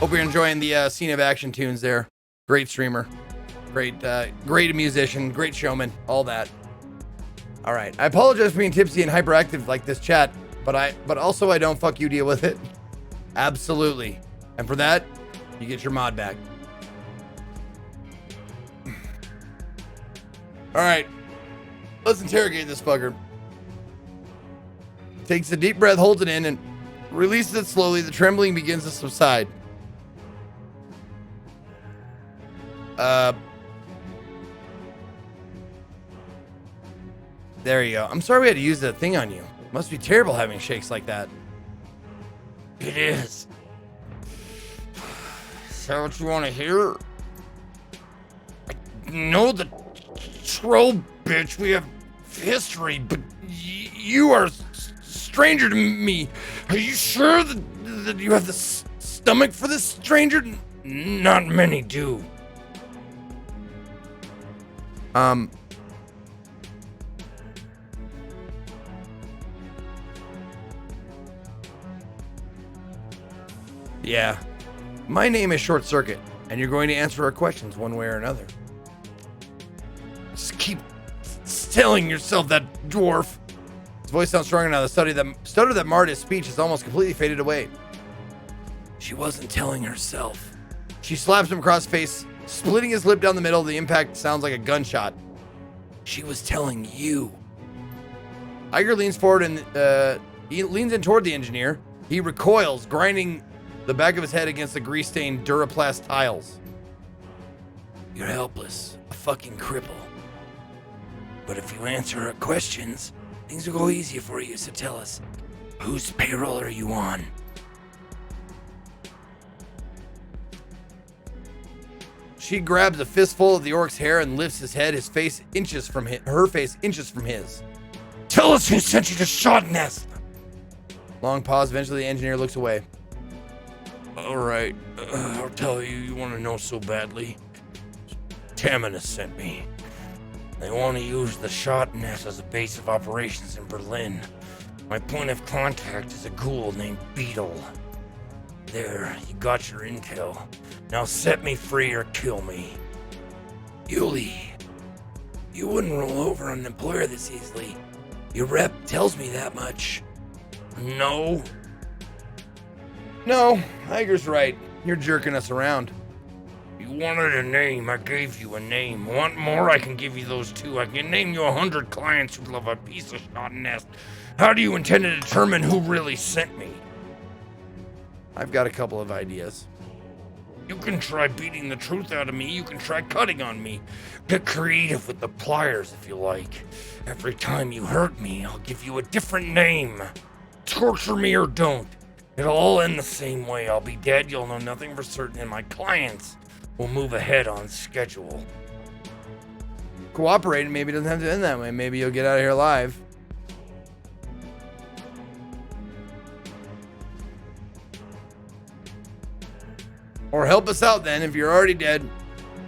Hope you're enjoying the scene of action tunes there. Great streamer. Great musician. Great showman. All that. All right. I apologize for being tipsy and hyperactive like this chat, but also I don't fuck you deal with it. Absolutely. And for that, you get your mod back. All right. Let's interrogate this fucker. Takes a deep breath, holds it in, and releases it slowly. The trembling begins to subside. There you go. I'm sorry we had to use that thing on you. Must be terrible having shakes like that. It is. Is that what you want to hear? I know the troll bitch. We have history, but you are a stranger to me. Are you sure that you have the stomach for this stranger? Not many do. Yeah. My name is Short Circuit, and you're going to answer our questions one way or another. Just keep telling yourself that, dwarf. His voice sounds stronger now. The stutter that marred his speech has almost completely faded away. She wasn't telling herself. She slaps him across the face, splitting his lip down the middle. The impact sounds like a gunshot. She was telling you. Iger leans forward and he leans in toward the engineer. He recoils, grinding the back of his head against the grease-stained Duraplast tiles. You're helpless, a fucking cripple. But if you answer her questions, things will go easier for you, so tell us, whose payroll are you on? She grabs a fistful of the orc's hair and lifts his head, her face inches from his. Tell us who sent you to Shot-Nest! Long pause, eventually the engineer looks away. Alright, I'll tell you, you want to know so badly. Tamina sent me. They want to use the Shot-Nest as a base of operations in Berlin. My point of contact is a ghoul named Beetle. There, you got your intel. Now set me free or kill me. Yuli, you wouldn't roll over on an employer this easily. Your rep tells me that much. No? No, Iger's right. You're jerking us around. You wanted a name, I gave you a name. Want more, I can give you those too. I can name you 100 clients who love a piece of Shot-Nest. How do you intend to determine who really sent me? I've got a couple of ideas. You can try beating the truth out of me. You can try cutting on me. Get creative with the pliers if you like. Every time you hurt me, I'll give you a different name. Torture me or don't. It'll all end the same way. I'll be dead, you'll know nothing for certain, and my clients will move ahead on schedule. Cooperate, and maybe it doesn't have to end that way. Maybe you'll get out of here alive. Or help us out then, if you're already dead.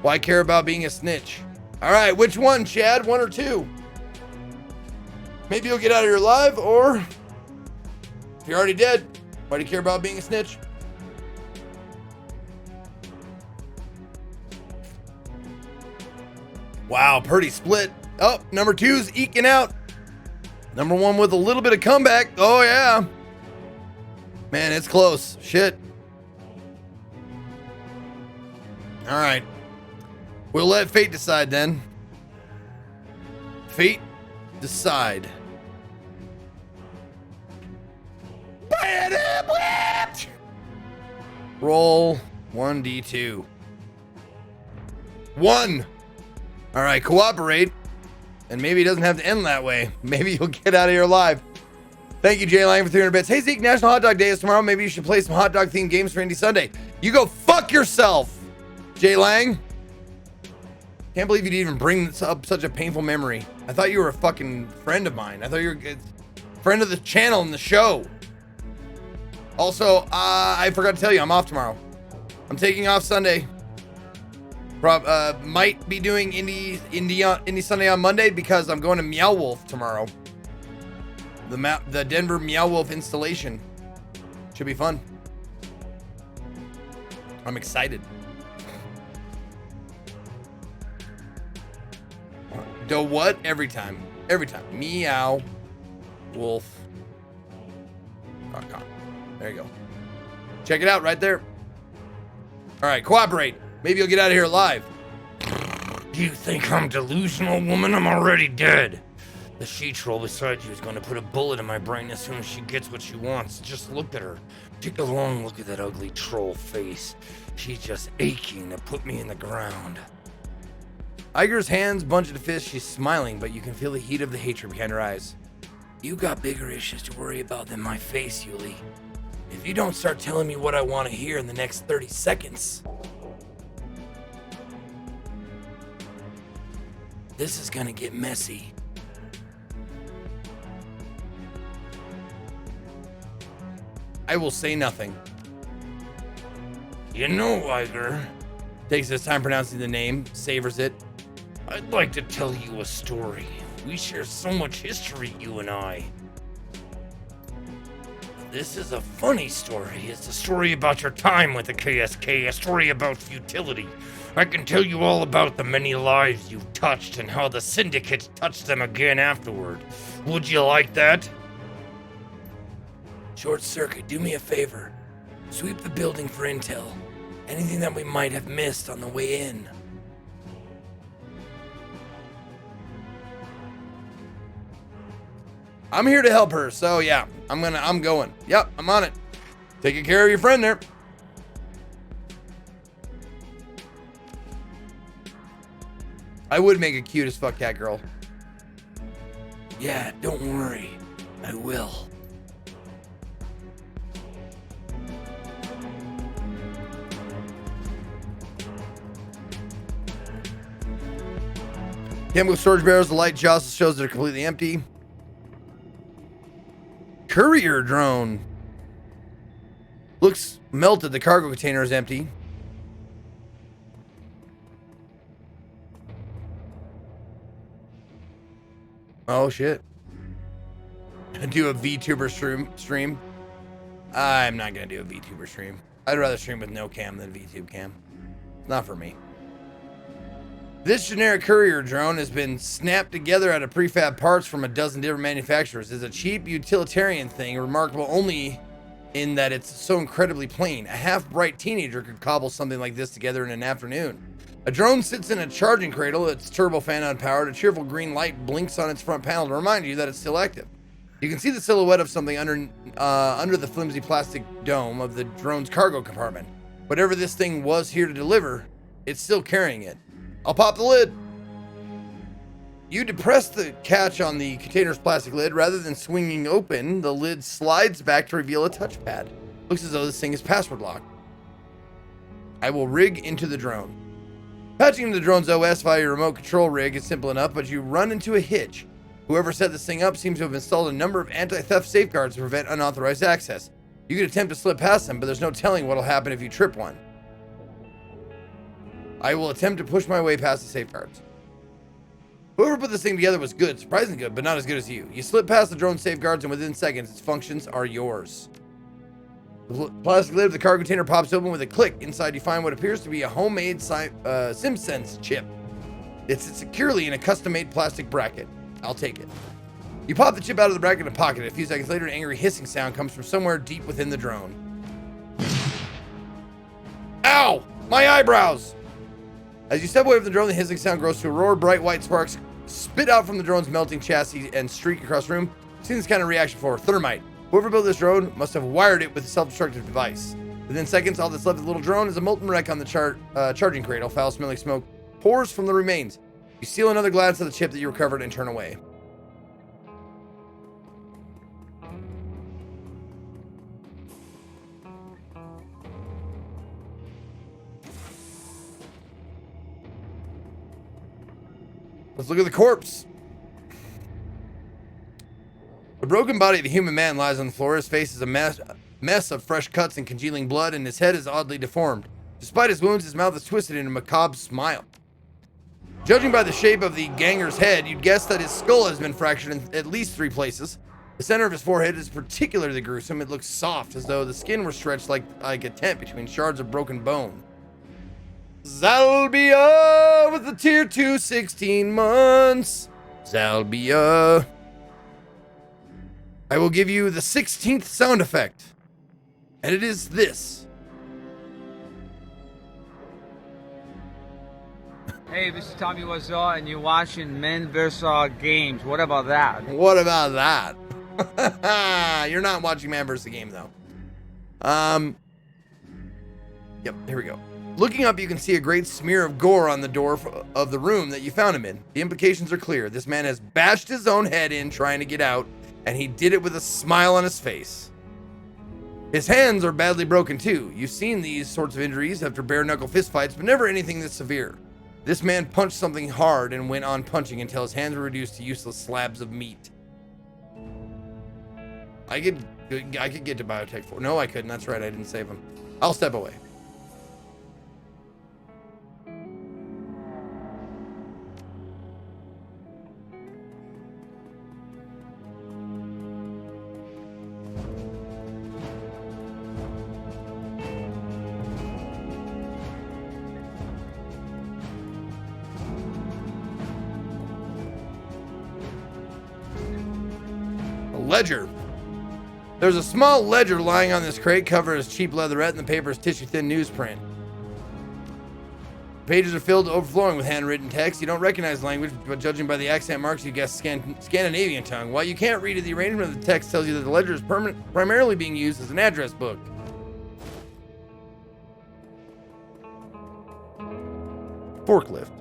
Why care about being a snitch? Alright, which one, Chad? One or two? Maybe you'll get out of here alive, or if you're already dead, why do you care about being a snitch? Wow, pretty split. Oh, number two's eking out. Number one with a little bit of comeback. Oh, yeah. Man, it's close. Shit. All right. We'll let fate decide then. Fate decide. Roll 1d2. 1. All right, cooperate. And maybe it doesn't have to end that way. Maybe you'll get out of here alive. Thank you, Jay Lang, for 300 bits. Hey, Zeke, National Hot Dog Day is tomorrow. Maybe you should play some hot dog themed games for Indie Sunday. You go fuck yourself, Jay Lang. Can't believe you'd even bring up such a painful memory. I thought you were a fucking friend of mine. I thought you were a friend of the channel and the show. Also, I forgot to tell you, I'm off tomorrow. I'm taking off Sunday. Might be doing Indie Sunday on Monday because I'm going to Meow Wolf tomorrow. The Denver Meow Wolf installation. Should be fun. I'm excited. The what? Every time. Every time. Meow. Wolf.com. There you go. Check it out right there. All right, cooperate. Maybe you'll get out of here alive. Do you think I'm delusional, woman? I'm already dead. The she-troll beside you is going to put a bullet in my brain as soon as she gets what she wants. Just look at her. Take a long look at that ugly troll face. She's just aching to put me in the ground. Iger's hands bunch into fists. She's smiling, but you can feel the heat of the hatred behind her eyes. You got bigger issues to worry about than my face, Yuli. If you don't start telling me what I want to hear in the next 30 seconds, this is gonna get messy. I will say nothing. You know, Iger, Takes his time pronouncing the name, savors it. I'd like to tell you a story. We share so much history, you and I. This is a funny story. It's a story about your time with the KSK, a story about futility. I can tell you all about the many lives you've touched and how the Syndicate touched them again afterward. Would you like that? Short Circuit, do me a favor. Sweep the building for intel. Anything that we might have missed on the way in. I'm here to help her, so yeah, I'm going. Yep, I'm on it. Taking care of your friend there. I would make a cute as fuck cat girl. Yeah, don't worry. I will. Chemical storage barrels, the light just shows they're completely empty. Courier drone. Looks melted. The cargo container is empty. Oh shit. Do a VTuber stream. I'm not gonna do a VTuber stream. I'd rather stream with no cam than VTube cam. Not for me. This generic courier drone has been snapped together out of prefab parts from a dozen different manufacturers. It's a cheap utilitarian thing, remarkable only in that it's so incredibly plain. A half-bright teenager could cobble something like this together in an afternoon. A drone sits in a charging cradle, its turbofan unpowered. A cheerful green light blinks on its front panel to remind you that it's still active. You can see the silhouette of something under the flimsy plastic dome of the drone's cargo compartment. Whatever this thing was here to deliver, it's still carrying it. I'll pop the lid. You depress the catch on the container's plastic lid. Rather than swinging open, the lid slides back to reveal a touchpad. Looks as though this thing is password locked. I will rig into the drone. Patching into the drone's OS via your remote control rig is simple enough, but you run into a hitch. Whoever set this thing up seems to have installed a number of anti-theft safeguards to prevent unauthorized access. You could attempt to slip past them, but there's no telling what'll happen if you trip one. I will attempt to push my way past the safeguards. Whoever put this thing together was good, surprisingly good, but not as good as you. You slip past the drone safeguards and within seconds, its functions are yours. The plastic lid of the cargo container pops open with a click. Inside you find what appears to be a homemade SimSense chip. It's securely in a custom-made plastic bracket. I'll take it. You pop the chip out of the bracket and pocket it. A few seconds later, an angry hissing sound comes from somewhere deep within the drone. Ow! My eyebrows! As you step away from the drone, the hissing sound grows to a roar. Bright white sparks spit out from the drone's melting chassis and streak across the room. I've seen this kind of reaction before. Thermite. Whoever built this drone must have wired it with a self-destructive device. Within seconds, all that's left of the little drone is a molten wreck on the charging cradle. Foul-smelling smoke pours from the remains. You steal another glance of the chip that you recovered and turn away. Let's look at the corpse. The broken body of a human man lies on the floor. His face is a mess of fresh cuts and congealing blood, and his head is oddly deformed. Despite his wounds, his mouth is twisted in a macabre smile. Judging by the shape of the ganger's head, you'd guess that his skull has been fractured in at least 3 places. The center of his forehead is particularly gruesome. It looks soft, as though the skin were stretched like a tent between shards of broken bone. Zalbia with the tier 2 16 months. Zalbia. I will give you the 16th sound effect. And it is this. Hey, this is Tommy Wiseau, and you're watching Men vs. Games. What about that? What about that? You're not watching Man vs. Game, though. Yep, here we go. Looking up, you can see a great smear of gore on the door of the room that you found him in. The implications are clear. This man has bashed his own head in trying to get out, and he did it with a smile on his face. His hands are badly broken, too. You've seen these sorts of injuries after bare-knuckle fistfights, but never anything this severe. This man punched something hard and went on punching until his hands were reduced to useless slabs of meat. I could get to Biotech 4. No, I couldn't. That's right. I didn't save him. I'll step away. Ledger. There's a small ledger lying on this crate covered as cheap leatherette, and the paper is tissue-thin newsprint. Pages are filled to overflowing with handwritten text. You don't recognize the language, but judging by the accent marks, you guess Scandinavian tongue. While you can't read it, the arrangement of the text tells you that the ledger is primarily being used as an address book. Forklift.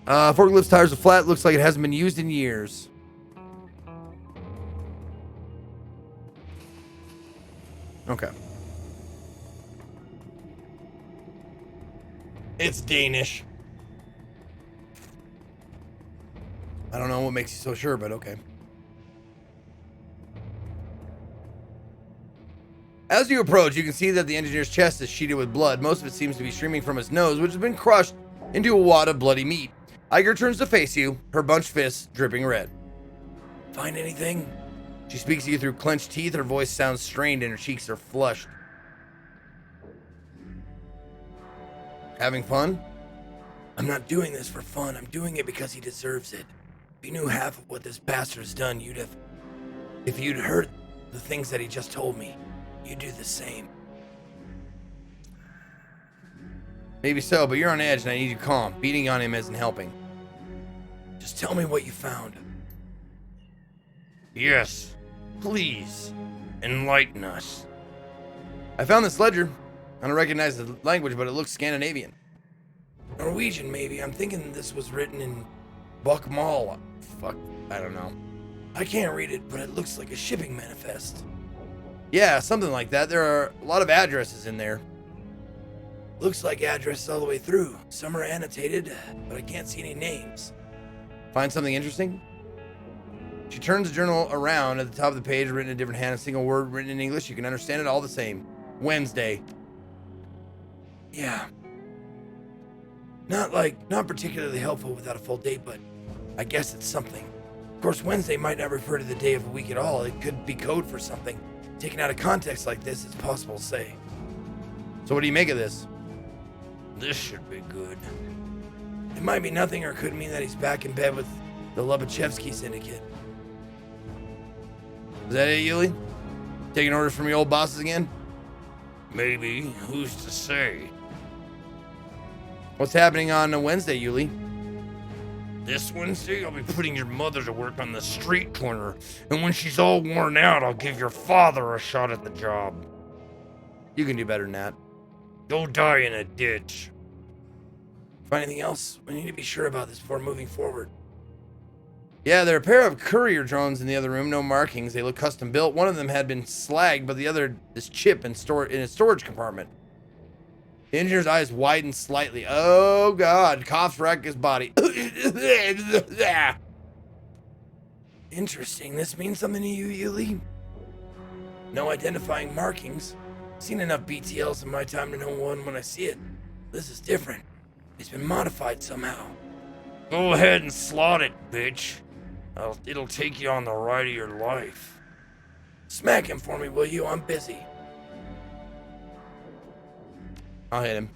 Forklift's tires are flat. Looks like it hasn't been used in years. Okay. It's Danish. I don't know what makes you so sure, but okay. As you approach, you can see that the engineer's chest is sheeted with blood. Most of it seems to be streaming from his nose, which has been crushed into a wad of bloody meat. Iger turns to face you, her bunched fists dripping red. Find anything? She speaks to you through clenched teeth. Her voice sounds strained and her cheeks are flushed. Having fun? I'm not doing this for fun. I'm doing it because he deserves it. If you knew half of what this bastard has done, if you'd heard the things that he just told me, you'd do the same. Maybe so, but you're on edge and I need you calm. Beating on him isn't helping. Just tell me what you found. Yes. Please, enlighten us. I found this ledger. I don't recognize the language, but it looks Scandinavian. Norwegian, maybe. I'm thinking this was written in Buckmall. Fuck, I don't know. I can't read it, but it looks like a shipping manifest. Yeah, something like that. There are a lot of addresses in there. Looks like addresses all the way through. Some are annotated, but I can't see any names. Find something interesting? She turns the journal around. At the top of the page, written in a different hand, a single word written in English. You can understand it all the same. Wednesday. Yeah. Not particularly helpful without a full date, but I guess it's something. Of course, Wednesday might not refer to the day of the week at all. It could be code for something. Taken out of context like this, it's possible to say. So what do you make of this? This should be good. It might be nothing, or it could mean that he's back in bed with the Lobachevsky syndicate. Is that it, Yuli? Taking orders from your old bosses again? Maybe. Who's to say? What's happening on Wednesday, Yuli? This Wednesday, I'll be putting your mother to work on the street corner. And when she's all worn out, I'll give your father a shot at the job. You can do better than that. Go die in a ditch. Find anything else? We need to be sure about this before moving forward. Yeah, there are a pair of courier drones in the other room. No markings. They look custom built. One of them had been slagged, but the other is chipped and stored in a storage compartment. The engineer's eyes widen slightly. Oh, God. Coughs rack his body. Interesting. This means something to you, Yuli? No identifying markings. Seen enough BTLs in my time to know one when I see it. This is different. It's been modified somehow. Go ahead and slot it, bitch. It'll take you on the ride of your life. Smack him for me, will you? I'm busy. I'll hit him.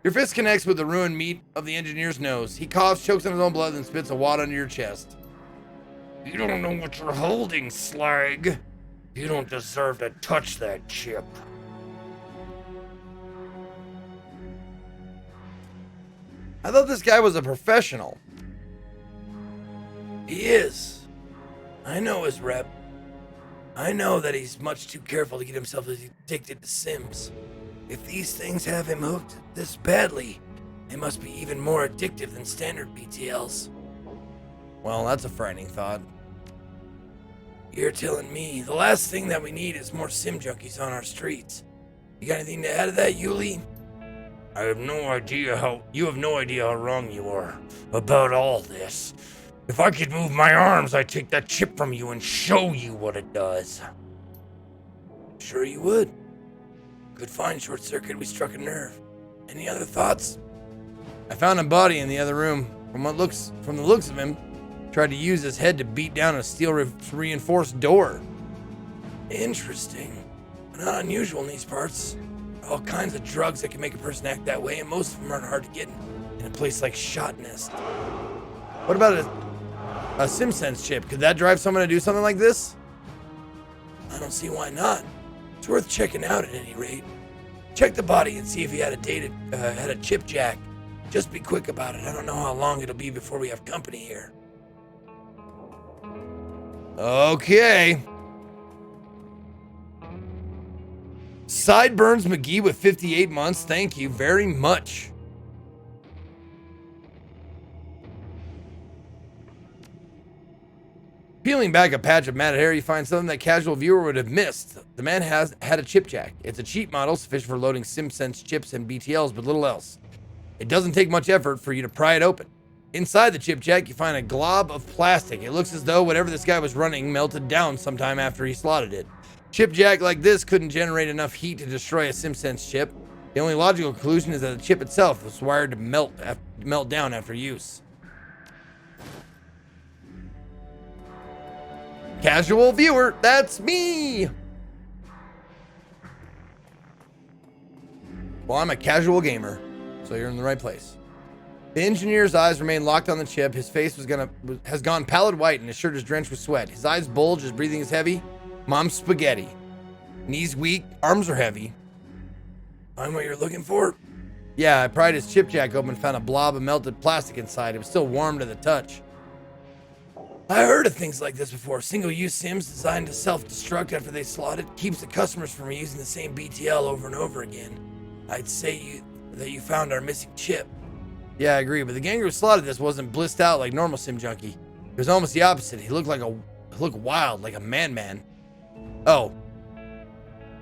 Your fist connects with the ruined meat of the engineer's nose. He coughs, chokes on his own blood, and spits a wad under your chest. You don't know what you're holding, slag. You don't deserve to touch that chip. I thought this guy was a professional. He is. I know his rep. I know that he's much too careful to get himself addicted to Sims. If these things have him hooked this badly, they must be even more addictive than standard BTLs. Well, that's a frightening thought. You're telling me the last thing that we need is more Sim junkies on our streets. You got anything to add to that, Yuli? You have no idea how wrong you are about all this. If I could move my arms, I'd take that chip from you and show you what it does. Sure you would. Good find, Short Circuit. We struck a nerve. Any other thoughts? I found a body in the other room. From the looks of him, tried to use his head to beat down a steel reinforced door. Interesting. Not unusual in these parts. All kinds of drugs that can make a person act that way, and most of them aren't hard to get in a place like Shot Nest. What about a SimSense chip? Could that drive someone to do something like this? I don't see why not. It's worth checking out at any rate. Check the body and see if he had a chip jack. Just be quick about it. I don't know how long it'll be before we have company here. Okay. Sideburns McGee with 58 months. Thank you very much. Peeling back a patch of matted hair, you find something that casual viewer would have missed. The man had a chip jack. It's a cheap model, sufficient for loading SimSense chips and BTLs, but little else. It doesn't take much effort for you to pry it open. Inside the chip jack, you find a glob of plastic. It looks as though whatever this guy was running melted down sometime after he slotted it. Chip jack like this couldn't generate enough heat to destroy a SimSense chip. The only logical conclusion is that the chip itself was wired to melt down after use. Casual viewer, that's me! Well, I'm a casual gamer, so you're in the right place. The engineer's eyes remain locked on the chip. His face has gone pallid white and his shirt is drenched with sweat. His eyes bulge, his breathing is heavy. Mom's spaghetti. Knees weak, arms are heavy. Find what you're looking for? Yeah, I pried his chip jack open and found a blob of melted plastic inside. It was still warm to the touch. I heard of things like this before. Single-use Sims designed to self-destruct after they slot it keeps the customers from using the same BTL over and over again. I'd say that you found our missing chip. Yeah, I agree, but the ganger who slotted this wasn't blissed out like normal Sim Junkie. It was almost the opposite. He looked wild, like a man. Oh.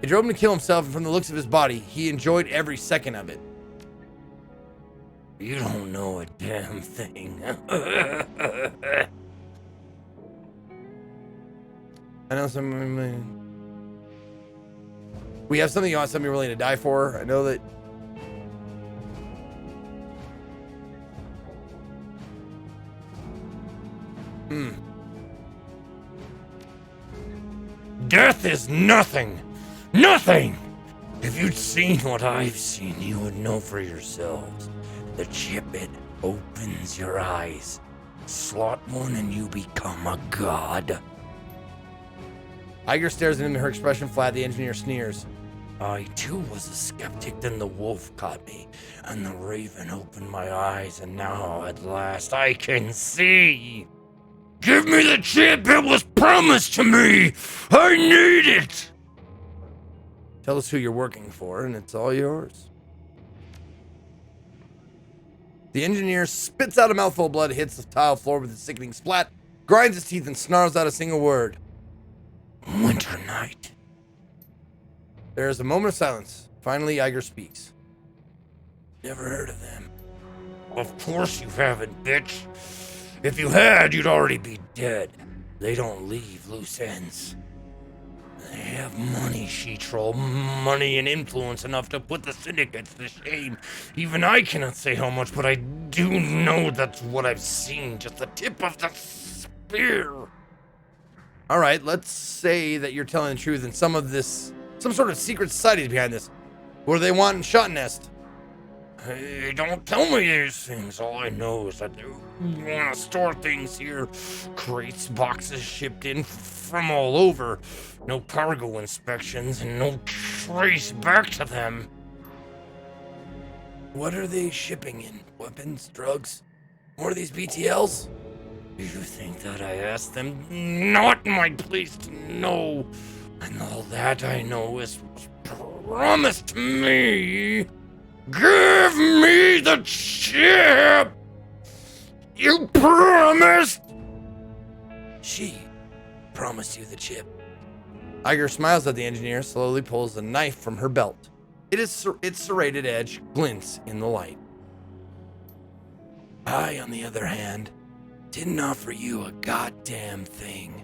It drove him to kill himself, and from the looks of his body, he enjoyed every second of it. You don't know a damn thing. I know something. We have something you want somebody willing to die for. I know that. Death is nothing. Nothing! If you'd seen what I've seen, you would know for yourselves. The chip, it opens your eyes. Slot one and you become a god. Iger stares at him and her expression flat. The engineer sneers. I too was a skeptic, then the wolf caught me, and the raven opened my eyes, and now at last I can see. Give me the chip, it was promised to me! I need it! Tell us who you're working for, and it's all yours. The engineer spits out a mouthful of blood, hits the tile floor with a sickening splat, grinds his teeth, and snarls out a single word. Winter night. There is a moment of silence. Finally, Iger speaks. Never heard of them. Of course you haven't, bitch. If you had, you'd already be dead. They don't leave loose ends. They have money, she-troll. Money and influence enough to put the syndicates to shame. Even I cannot say how much, but I do know that's what I've seen. Just the tip of the fear. All right, let's say that you're telling the truth and some sort of secret society is behind this. What do they want in Shot Nest? Hey, don't tell me these things. All I know is that they want to store things here. Crates, boxes shipped in from all over. No cargo inspections and no trace back to them. What are they shipping in? Weapons, drugs? More of these BTLs? You think that I asked them? Not my place to know. And all that I know is was promised to me. Give me the chip! You promised! She promised you the chip. Iger smiles at the engineer, slowly pulls a knife from her belt. Its serrated edge glints in the light. I, on the other hand, didn't offer you a goddamn thing.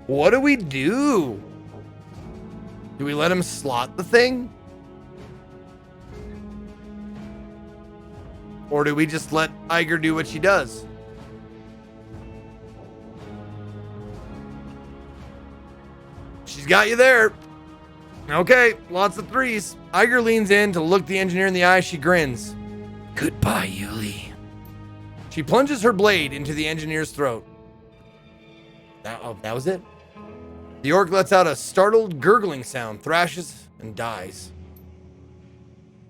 What do we do? Do we let him slot the thing? Or do we just let Iger do what she does? She's got you there. Okay, lots of threes. Iger leans in to look the engineer in the eye. She grins. Goodbye, Yuli. She plunges her blade into the engineer's throat. That was it. The orc lets out a startled gurgling sound, thrashes, and dies.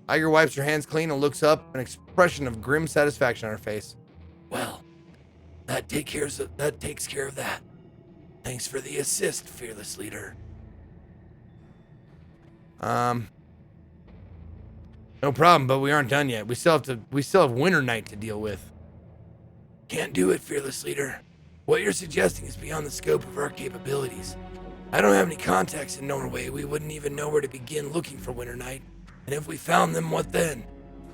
Iger wipes her hands clean and looks up, an expression of grim satisfaction on her face. Well, that takes care of that. Thanks for the assist, fearless leader. No problem, but we aren't done yet. We still have Winter Night to deal with. Can't do it, fearless leader. What you're suggesting is beyond the scope of our capabilities. I don't have any contacts in Norway. We wouldn't even know where to begin looking for Winter Night. And if we found them, what then?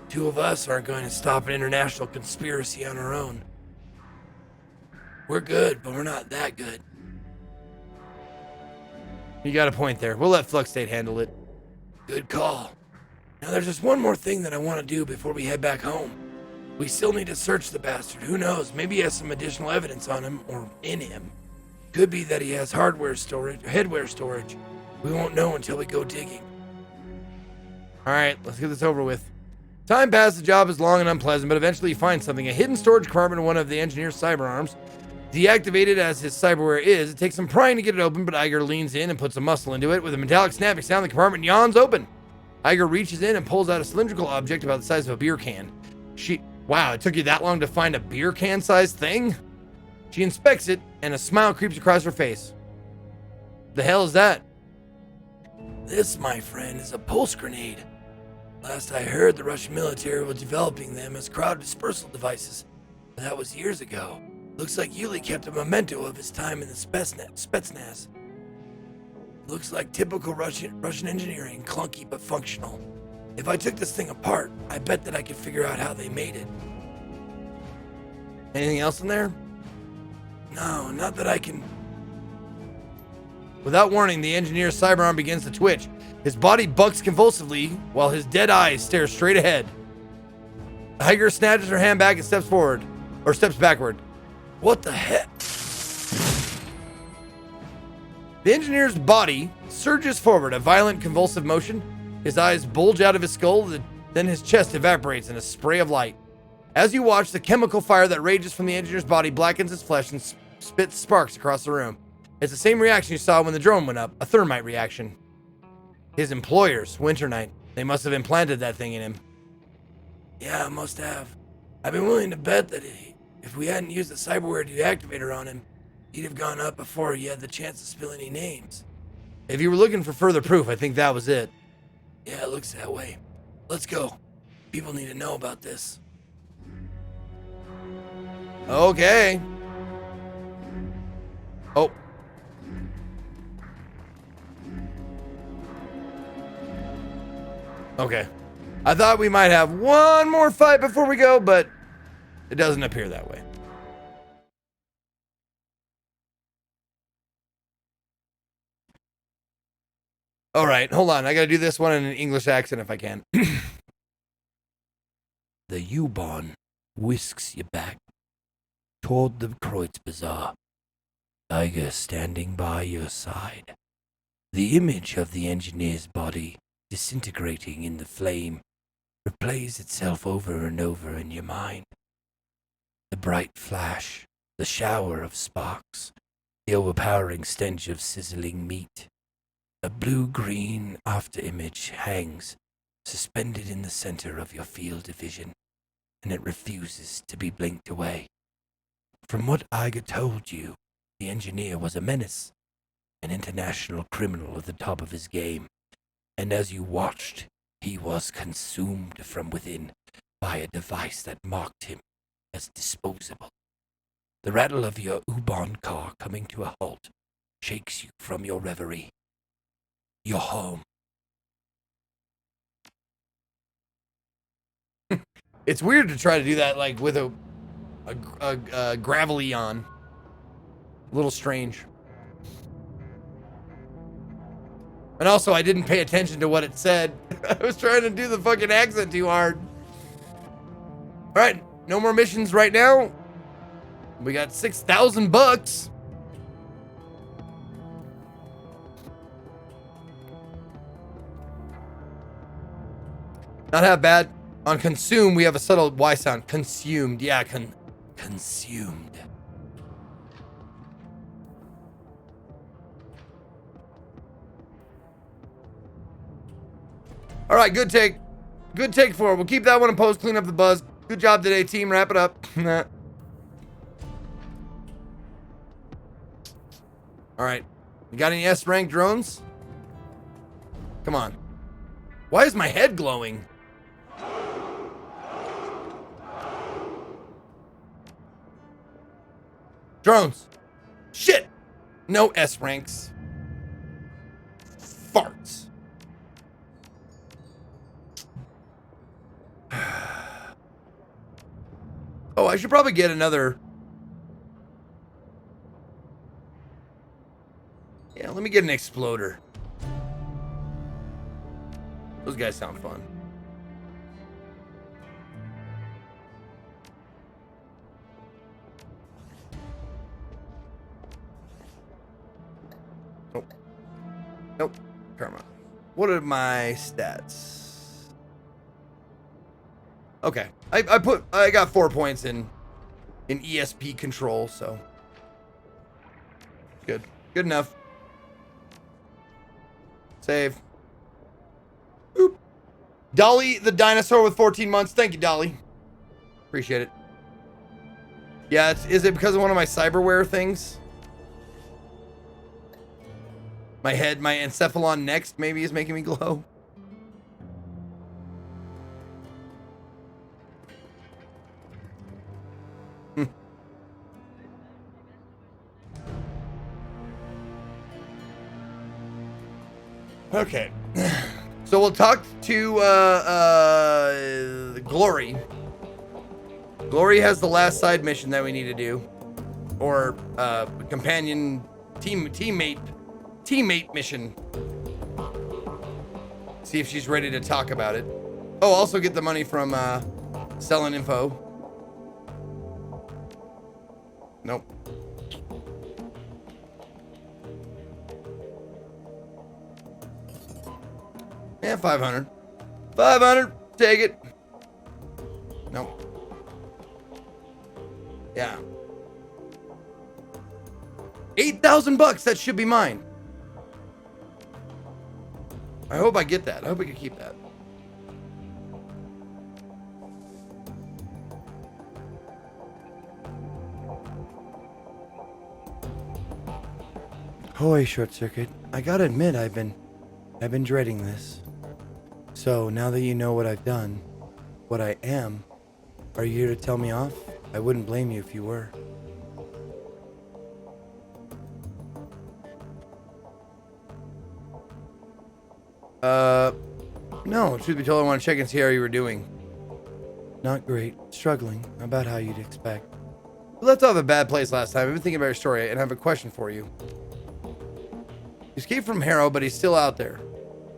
Two of us aren't going to stop an international conspiracy on our own. We're good, but we're not that good. You got a point there. We'll let Flux State handle it. Good call. Now there's just one more thing that I want to do before we head back home. We still need to search the bastard. Who knows? Maybe he has some additional evidence on him or in him. Could be that he has headwear storage. We won't know until we go digging. All right, let's get this over with. Time passes. The job is long and unpleasant, but eventually you find something. A hidden storage compartment in one of the engineer's cyber arms. Deactivated as his cyberware is, it takes some prying to get it open, but Iger leans in and puts a muscle into it. With a metallic snapping sound, the compartment yawns open. Iger reaches in and pulls out a cylindrical object about the size of a beer can. Wow, it took you that long to find a beer can sized thing? She inspects it, and a smile creeps across her face. The hell is that? This, my friend, is a pulse grenade. Last I heard, the Russian military was developing them as crowd dispersal devices, but that was years ago. Looks like Yuli kept a memento of his time in the Spetsnaz. Looks like typical Russian engineering, clunky but functional. If I took this thing apart, I bet that I could figure out how they made it. Anything else in there? No, not that I can. Without warning, the engineer's cyberarm begins to twitch. His body bucks convulsively while his dead eyes stare straight ahead. Iger snatches her hand back and steps backward. What the heck? The engineer's body surges forward, a violent convulsive motion. His eyes bulge out of his skull, then his chest evaporates in a spray of light. As you watch, the chemical fire that rages from the engineer's body blackens his flesh and spits sparks across the room. It's the same reaction you saw when the drone went up, a thermite reaction. His employers, Winter Night, they must have implanted that thing in him. Yeah, must have. I've been willing to bet that if we hadn't used the cyberware deactivator on him, he'd have gone up before he had the chance to spill any names. If you were looking for further proof, I think that was it. Yeah, it looks that way. Let's go. People need to know about this. Okay. Oh. Okay. I thought we might have one more fight before we go, but it doesn't appear that way. All right, hold on. I got to do this one in an English accent if I can. the U-Bahn whisks you back toward the Kreutz Bazaar, Tiger standing by your side. The image of the engineer's body disintegrating in the flame replays itself over and over in your mind. The bright flash, the shower of sparks, the overpowering stench of sizzling meat. A blue-green afterimage hangs, suspended in the center of your field of vision, and it refuses to be blinked away. From what Iger told you, the engineer was a menace, an international criminal at the top of his game, and as you watched, he was consumed from within by a device that marked him as disposable. The rattle of your U-Bahn car coming to a halt shakes you from your reverie. You're home. It's weird to try to do that like with a gravelly on. A little strange. And also, I didn't pay attention to what it said. I was trying to do the fucking accent too hard. All right, no more missions right now. We got 6,000 bucks. Not half bad. On consume, we have a subtle Y sound. Consumed. Yeah, consumed. All right, good take. Good take for it. We'll keep that one in post, clean up the buzz. Good job today, team. Wrap it up. All right. You got any S-rank drones? Come on. Why is my head glowing? Drones. Shit. No S-ranks. Farts. Oh, I should probably get another. Yeah, let me get an exploder. Those guys sound fun. Nope. Nope. Karma. What are my stats? Okay. I got 4 points in ESP control, so good. Good enough. Save. Boop. Dolly the dinosaur with 14 months. Thank you, Dolly. Appreciate it. Yeah, is it because of one of my cyberware things? My head, my encephalon next maybe is making me glow. Okay. So we'll talk to Glory. Glory has the last side mission that we need to do. Or companion teammate mission. See if she's ready to talk about it. Oh, also get the money from selling info. Nope. Yeah, 500. 500. Take it. Nope. Yeah. 8,000 bucks. That should be mine. I hope I get that. I hope we can keep that. Holy short circuit. I gotta admit, I've been dreading this. So now that you know what I've done, what I am, are you here to tell me off? I wouldn't blame you if you were. No, truth be told, I want to check and see how you were doing. Not great. Struggling. About how you'd expect. We left off a bad place last time. I've been thinking about your story and I have a question for you. You escaped from Harrow, but he's still out there.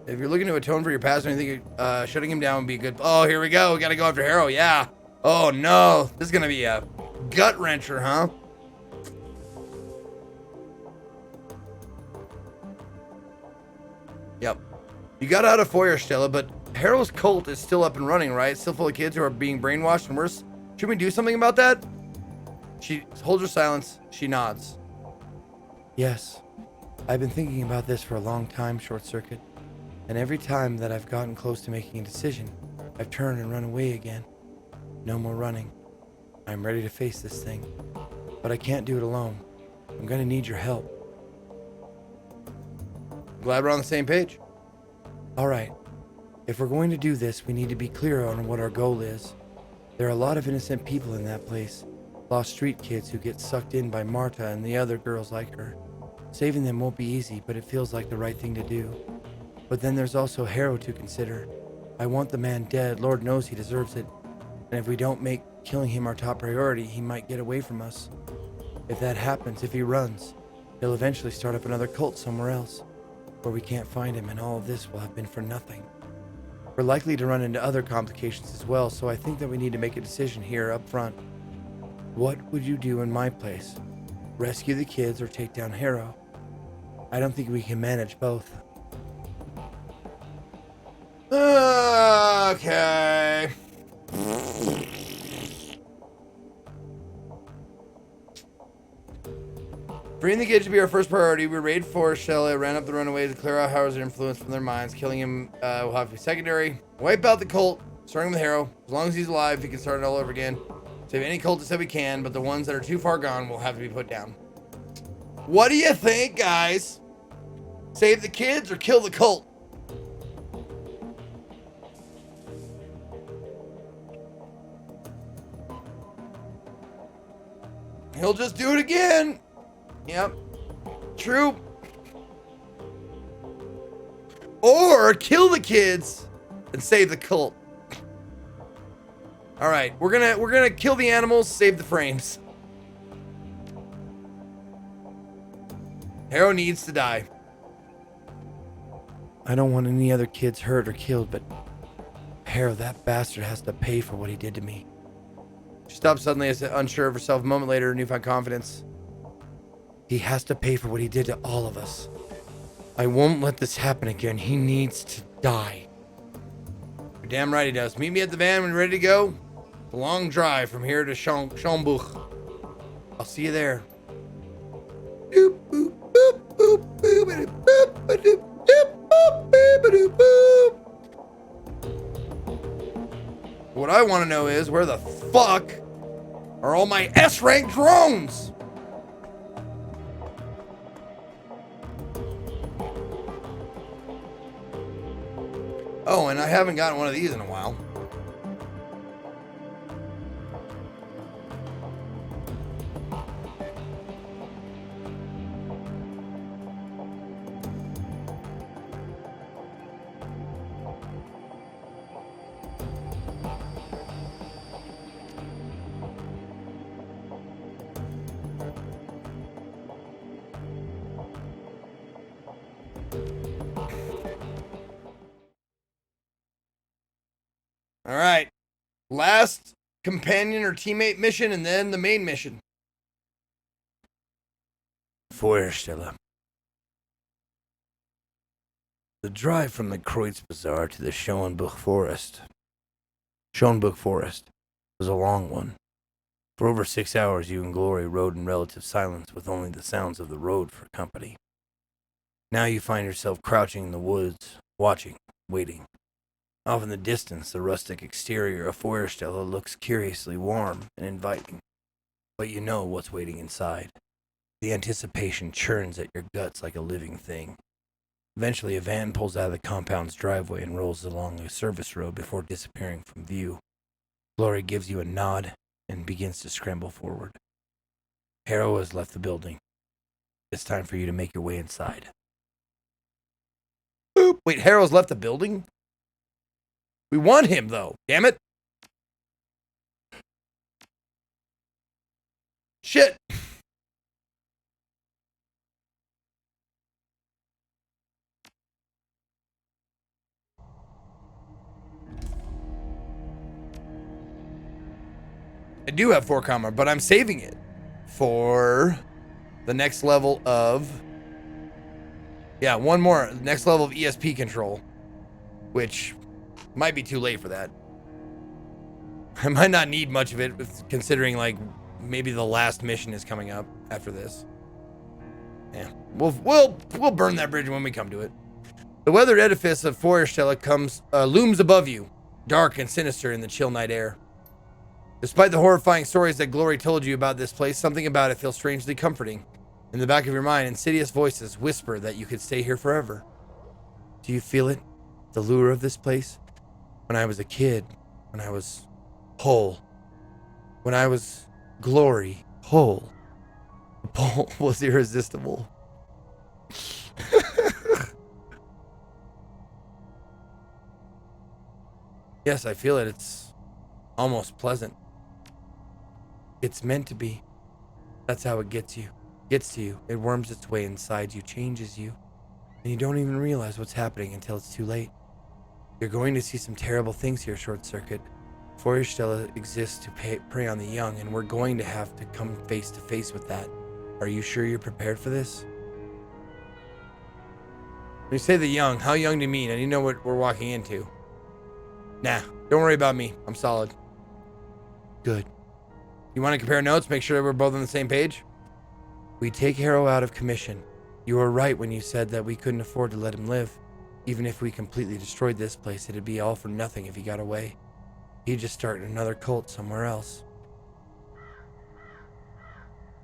If you're looking to atone for your past, I think shutting him down would be good. Oh, here we go. We gotta go after Harrow. Yeah. Oh no, this is gonna be a gut wrencher, huh? Yep. You got out of Feuerstelle, but Harrow's cult is still up and running, right? Still full of kids who are being brainwashed and worse. Should we do something about that? She holds her silence. She nods. Yes. I've been thinking about this for a long time, Short Circuit. And every time that I've gotten close to making a decision, I've turned and run away again. No more running. I'm ready to face this thing. But I can't do it alone. I'm gonna need your help. Glad we're on the same page. Alright. If we're going to do this, we need to be clear on what our goal is. There are a lot of innocent people in that place. Lost street kids who get sucked in by Marta and the other girls like her. Saving them won't be easy, but it feels like the right thing to do. But then there's also Harrow to consider. I want the man dead. Lord knows he deserves it. And if we don't make killing him our top priority, he might get away from us. If that happens, if he runs, he'll eventually start up another cult somewhere else, where we can't find him, and all of this will have been for nothing. We're likely to run into other complications as well, so I think that we need to make a decision here up front. What would you do in my place? Rescue the kids or take down Harrow? I don't think we can manage both. Okay. Freeing the kids should be our first priority. We raid Forest Shell, ran up the runaways, and clear out Harrow's influence from their minds. Killing him will have to be secondary. Wipe out the cult, starting with Harrow. As long as he's alive, he can start it all over again. Save any cultists that we can, but the ones that are too far gone will have to be put down. What do you think, guys? Save the kids or kill the cult? He'll just do it again. Yep. True. Or kill the kids and save the cult. All right, we're gonna kill the animals, save the frames. Harrow needs to die. I don't want any other kids hurt or killed, but Harrow, that bastard has to pay for what he did to me. She stopped suddenly, as unsure of herself. A moment later, newfound confidence. He has to pay for what he did to all of us. I won't let this happen again. He needs to die. You're damn right he does. Meet me at the van when you're ready to go. It's a long drive from here to Schombuch. I'll see you there. Doop, boop, boop, boop, boop, boop, boop, boop, boop, boop, boop. What I want to know is, where the fuck are all my S-rank drones? Oh, and I haven't gotten one of these in a while. All right. Last companion or teammate mission, and then the main mission. Feuerstelle. The drive from the Kreuz Bazaar to the Schonbuch Forest was a long one. For over 6 hours, you and Glory rode in relative silence with only the sounds of the road for company. Now you find yourself crouching in the woods, watching, waiting. Off in the distance, the rustic exterior of Feuerstelle looks curiously warm and inviting, but you know what's waiting inside. The anticipation churns at your guts like a living thing. Eventually, a van pulls out of the compound's driveway and rolls along a service road before disappearing from view. Glory gives you a nod and begins to scramble forward. Harrow has left the building. It's time for you to make your way inside. Boop. Wait, Harrow's left the building? We want him, though. Damn it. Shit. I do have 4 karma, but I'm saving it for the next level of, yeah, one more, next level of ESP control, which might be too late for that. I might not need much of it, considering like maybe the last mission is coming up after this. Yeah, we'll burn that bridge when we come to it. The weathered edifice of Feuerstelle looms above you, dark and sinister in the chill night air. Despite the horrifying stories that Glory told you about this place, something about it feels strangely comforting. In the back of your mind, insidious voices whisper that you could stay here forever. Do you feel it? The lure of this place? When I was a kid, when I was whole, when I was Glory whole, the pull was irresistible. Yes, I feel it. It's almost pleasant. It's meant to be. That's how it gets you. Gets to you. It worms its way inside you, changes you, and you don't even realize what's happening until it's too late. You're going to see some terrible things here, Short Circuit. Feuerstelle exists to prey on the young, and we're going to have to come face to face with that. Are you sure you're prepared for this? When you say the young, how young do you mean? I need to know what we're walking into. Nah, don't worry about me. I'm solid. Good. You want to compare notes? Make sure that we're both on the same page? We take Harrow out of commission. You were right when you said that we couldn't afford to let him live. Even if we completely destroyed this place, it'd be all for nothing if he got away. He'd just start another cult somewhere else.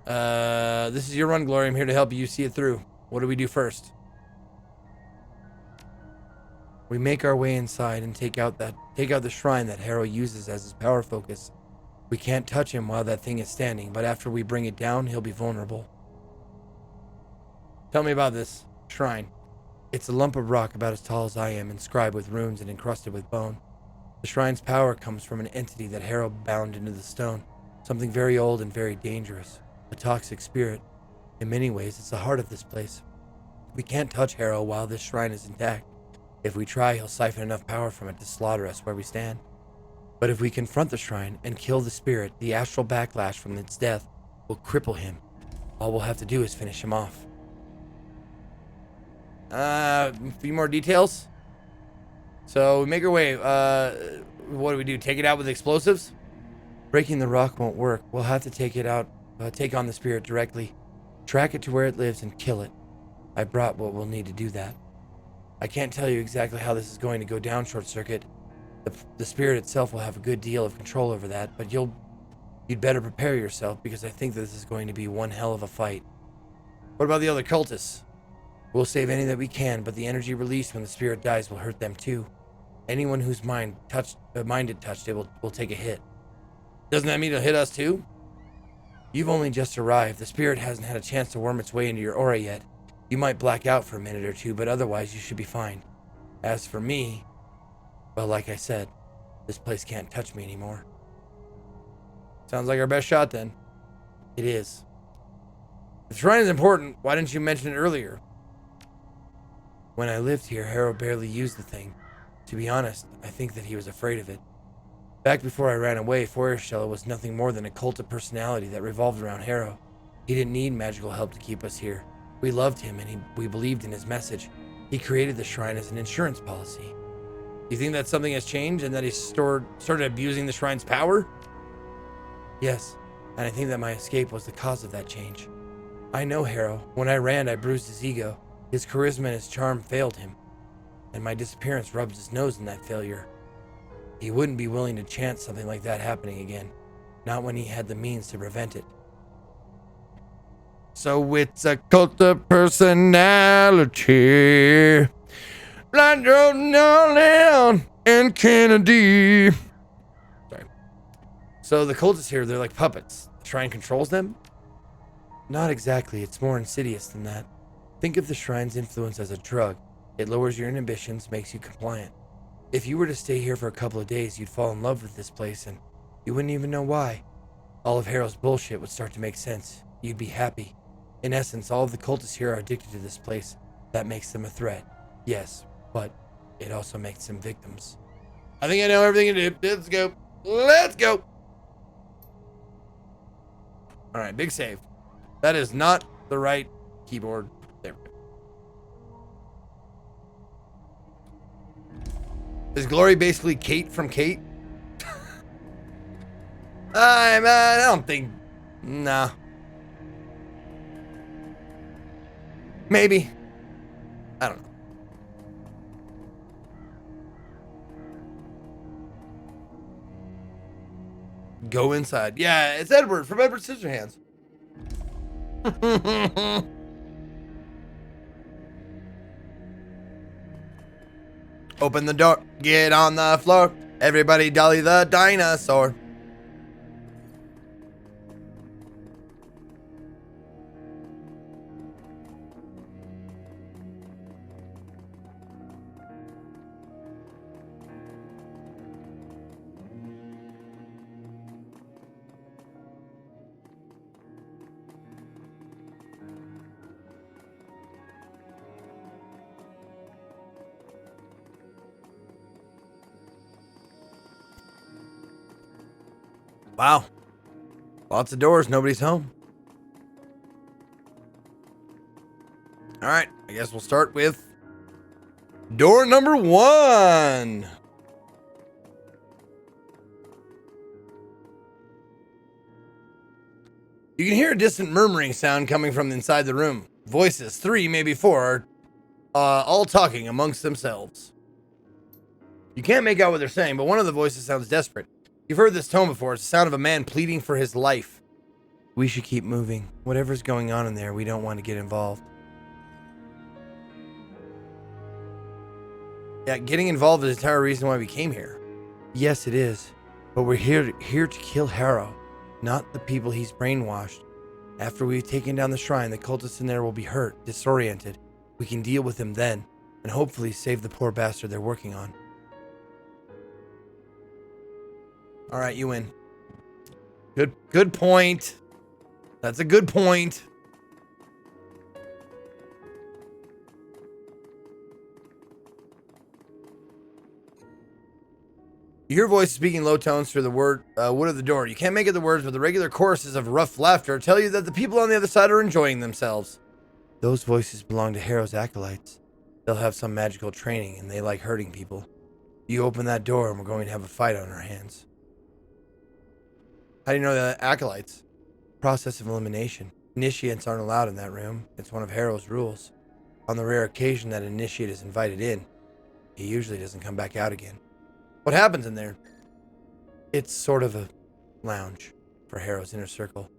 This is your run, Glory. I'm here to help you see it through. What do we do first? We make our way inside and take out the shrine that Harrow uses as his power focus. We can't touch him while that thing is standing, but after we bring it down, he'll be vulnerable. Tell me about this shrine. It's a lump of rock about as tall as I am, inscribed with runes and encrusted with bone. The shrine's power comes from an entity that Harrow bound into the stone, something very old and very dangerous, a toxic spirit. In many ways, it's the heart of this place. We can't touch Harrow while this shrine is intact. If we try, he'll siphon enough power from it to slaughter us where we stand. But if we confront the shrine and kill the spirit, the astral backlash from its death will cripple him. All we'll have to do is finish him off. A few more details. So we make our way. What do we do? Take it out with explosives? Breaking the rock won't work. We'll have to take it out, take on the spirit directly, track it to where it lives and kill it. I brought what we'll need to do that. I can't tell you exactly how this is going to go down, Short Circuit. The spirit itself will have a good deal of control over that, but you'd better prepare yourself, because I think that this is going to be one hell of a fight. What about the other cultists? We'll save any that we can, but the energy released when the spirit dies will hurt them too. Anyone whose mind it touched it will take a hit. Doesn't that mean it'll hit us too? You've only just arrived. The spirit hasn't had a chance to worm its way into your aura yet. You might black out for a minute or two, but otherwise you should be fine. As for me, well, like I said, this place can't touch me anymore. Sounds like our best shot then. It is. If the shrine is important, why didn't you mention it earlier? When I lived here, Harrow barely used the thing. To be honest, I think that he was afraid of it. Back before I ran away, Feuerstelle was nothing more than a cult of personality that revolved around Harrow. He didn't need magical help to keep us here. We loved him and we believed in his message. He created the shrine as an insurance policy. Do you think that something has changed and that he started abusing the shrine's power? Yes, and I think that my escape was the cause of that change. I know Harrow. When I ran, I bruised his ego. His charisma and his charm failed him, and my disappearance rubbed his nose in that failure. He wouldn't be willing to chance something like that happening again, not when he had the means to prevent it. So it's a cult of personality. Blind rolling all down in Kennedy. Sorry. So the cultists here, they're like puppets. The shrine controls them? Not exactly. It's more insidious than that. Think of the shrine's influence as a drug. It lowers your inhibitions, makes you compliant. If you were to stay here for a couple of days, you'd fall in love with this place and you wouldn't even know why. All of Harrow's bullshit would start to make sense. You'd be happy. In essence, all of the cultists here are addicted to this place. That makes them a threat. Yes, but it also makes them victims. I think I know everything to do. Let's go. Let's go. All right, big save. That is not the right keyboard. There we go. Is Glory basically Kate from Kate? I don't think. Nah. Maybe. I don't know. Go inside. Yeah, it's Edward from Edward Scissorhands. Open the door. Get on the floor. Everybody dolly the dinosaur. Wow. Lots of doors. Nobody's home. All right. I guess we'll start with door number 1. You can hear a distant murmuring sound coming from inside the room. Voices, 3, maybe 4, are all talking amongst themselves. You can't make out what they're saying, but one of the voices sounds desperate. You've heard this tone before. It's the sound of a man pleading for his life. We should keep moving. Whatever's going on in there, we don't want to get involved. Yeah, getting involved is the entire reason why we came here. Yes, it is. But we're here to kill Harrow, not the people he's brainwashed. After we've taken down the shrine, the cultists in there will be hurt, disoriented. We can deal with them then, and hopefully save the poor bastard they're working on. All right, you win. Good point. That's a good point. You hear voices speaking low tones through the wood of the door. You can't make out the words, but the regular choruses of rough laughter tell you that the people on the other side are enjoying themselves. Those voices belong to Harrow's acolytes. They'll have some magical training, and they like hurting people. You open that door, and we're going to have a fight on our hands. How do you know the acolytes? Process of elimination. Initiates aren't allowed in that room. It's one of Harrow's rules. On the rare occasion that an initiate is invited in, he usually doesn't come back out again. What happens in there? It's sort of a lounge for Harrow's inner circle.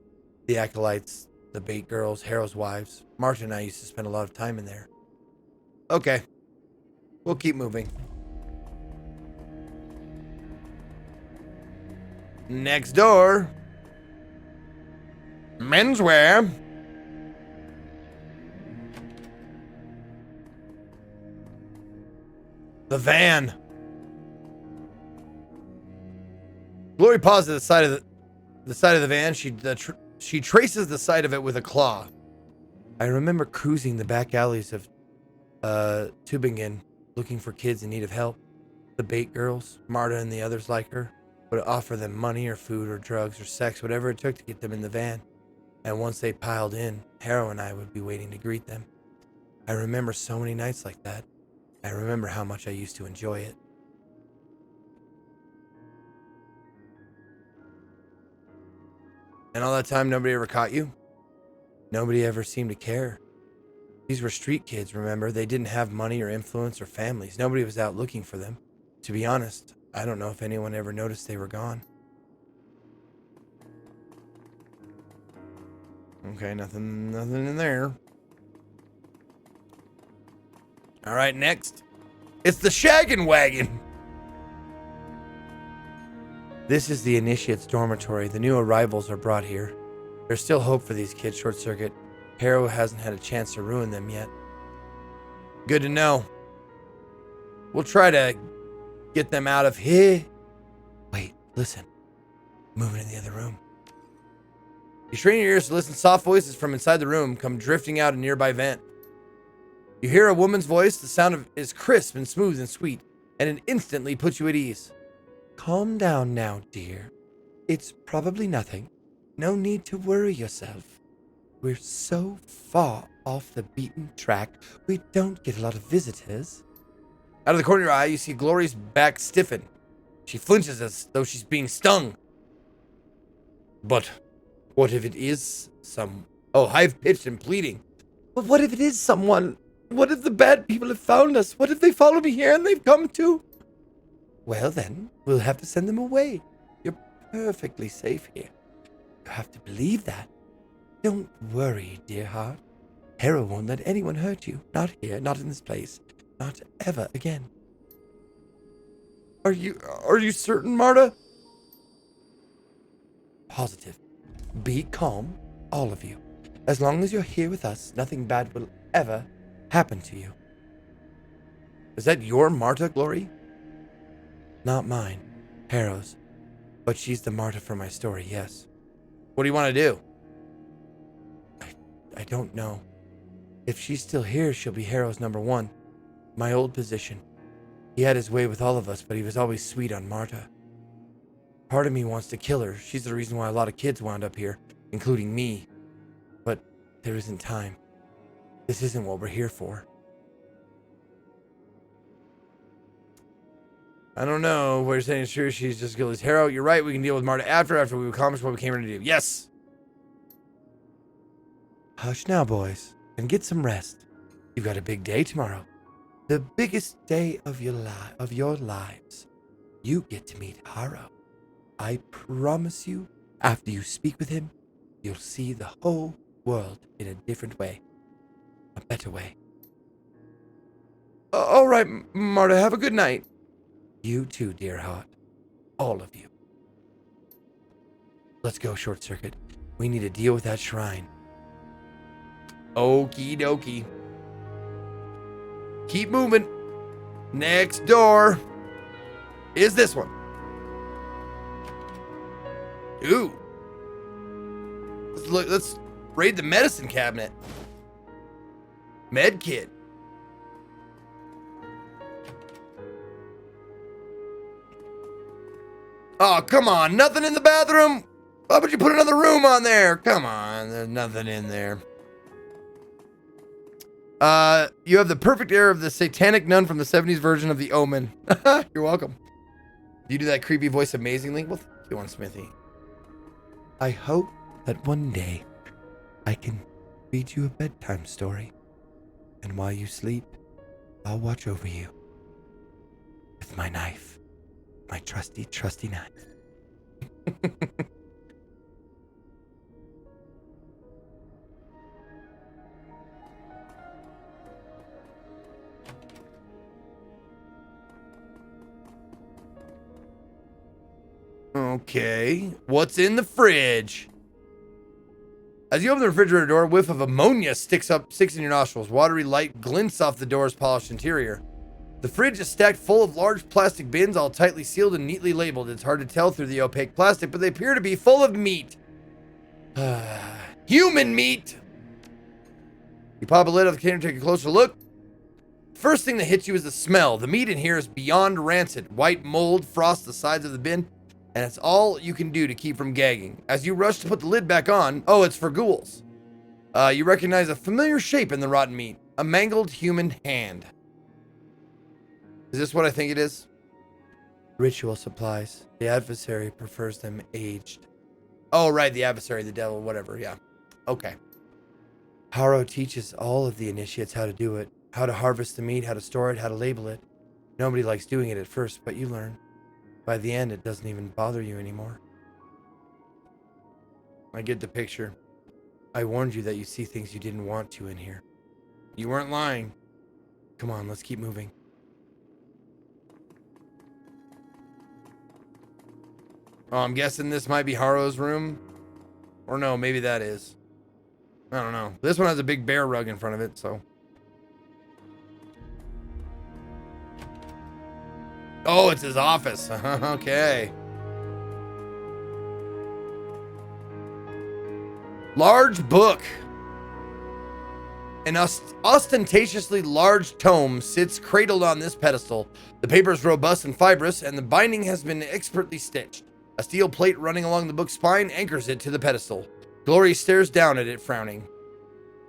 The acolytes, the bait girls, Harrow's wives. Marta and I used to spend a lot of time in there. Okay. We'll keep moving. Next door. Menswear. The van. Glory paused at the side of the van. She traces the side of it with a claw. I remember cruising the back alleys of Tübingen looking for kids in need of help. The bait girls, Marta and the others like her, would offer them money or food or drugs or sex, whatever it took to get them in the van. And once they piled in, Harrow and I would be waiting to greet them. I remember so many nights like that. I remember how much I used to enjoy it. And all that time, nobody ever caught you? Nobody ever seemed to care. These were street kids, remember? They didn't have money or influence or families. Nobody was out looking for them. To be honest, I don't know if anyone ever noticed they were gone. Okay, nothing in there. All right, next. It's the shaggin' wagon. This is the initiate's dormitory. The new arrivals are brought here. There's still hope for these kids, Short Circuit. Harrow hasn't had a chance to ruin them yet. Good to know. We'll try to get them out of here. Wait, listen. Moving in the other room. You strain your ears to listen. Soft voices from inside the room come drifting out a nearby vent. You hear a woman's voice. The sound is crisp and smooth and sweet, and it instantly puts you at ease. Calm down now, dear. It's probably nothing. No need to worry yourself. We're so far off the beaten track, we don't get a lot of visitors. Out of the corner of your eye, you see Glory's back stiffen. She flinches as though she's being stung. But what if it is some... Oh, high-pitched and pleading. But what if it is someone? What if the bad people have found us? What if they follow me here and they've come to... Well then, we'll have to send them away. You're perfectly safe here. You have to believe that. Don't worry, dear heart. Hera won't let anyone hurt you. Not here, not in this place. Not ever again. Are you certain, Marta? Positive. Be calm, all of you. As long as you're here with us, nothing bad will ever happen to you. Is that your Marta, Glory? Not mine. Hera's. But she's the Marta for my story, yes. What do you want to do? I don't know. If she's still here, she'll be Hera's #1. My old position. He had his way with all of us, but he was always sweet on Marta. Part of me wants to kill her. She's the reason why a lot of kids wound up here, including me. But there isn't time. This isn't what we're here for. I don't know. What you're saying is true. She's just Gilly's hero. You're right. We can deal with Marta after we accomplish what we came here to do. Yes. Hush now, boys, and get some rest. You've got a big day tomorrow. The biggest day of your lives. You get to meet Haro. I promise you, after you speak with him, you'll see the whole world in a different way. A better way. All right, Marta, have a good night. You too, dear heart. All of you. Let's go, Short Circuit. We need to deal with that shrine. Okie dokie. Keep moving. Next door is this one. Ooh. Let's raid the medicine cabinet. Med kit. Oh, come on. Nothing in the bathroom? Why would you put another room on there? Come on. There's nothing in there. You have the perfect air of the satanic nun from the 70s version of The Omen. You're welcome. You do that creepy voice amazingly. Well, thank you, Smithy. I hope that one day I can read you a bedtime story. And while you sleep, I'll watch over you with my knife. My trusty, trusty knife. Okay, what's in the fridge? As you open the refrigerator door, a whiff of ammonia sticks in your nostrils. Watery light glints off the door's polished interior. The fridge is stacked full of large plastic bins, all tightly sealed and neatly labeled. It's hard to tell through the opaque plastic, but they appear to be full of meat. Human meat! You pop a lid off the container, take a closer look. First thing that hits you is the smell. The meat in here is beyond rancid. White mold frosts the sides of the bin, and it's all you can do to keep from gagging. As you rush to put the lid back on, oh, it's for ghouls. You recognize a familiar shape in the rotten meat. A mangled human hand. Is this what I think it is? Ritual supplies. The adversary prefers them aged. Oh, right, the adversary, the devil, whatever, yeah. Okay. Haro teaches all of the initiates how to do it. How to harvest the meat, how to store it, how to label it. Nobody likes doing it at first, but you learn. By the end, it doesn't even bother you anymore. I get the picture. I warned you that you see things you didn't want to in here. You weren't lying. Come on, let's keep moving. Oh, I'm guessing this might be Haro's room. Or no, maybe that is. I don't know. This one has a big bear rug in front of it, so. Oh, it's his office. Okay. Large book. An ostentatiously large tome sits cradled on this pedestal. The paper is robust and fibrous, and the binding has been expertly stitched. A steel plate running along the book's spine anchors it to the pedestal. Glory stares down at it, frowning.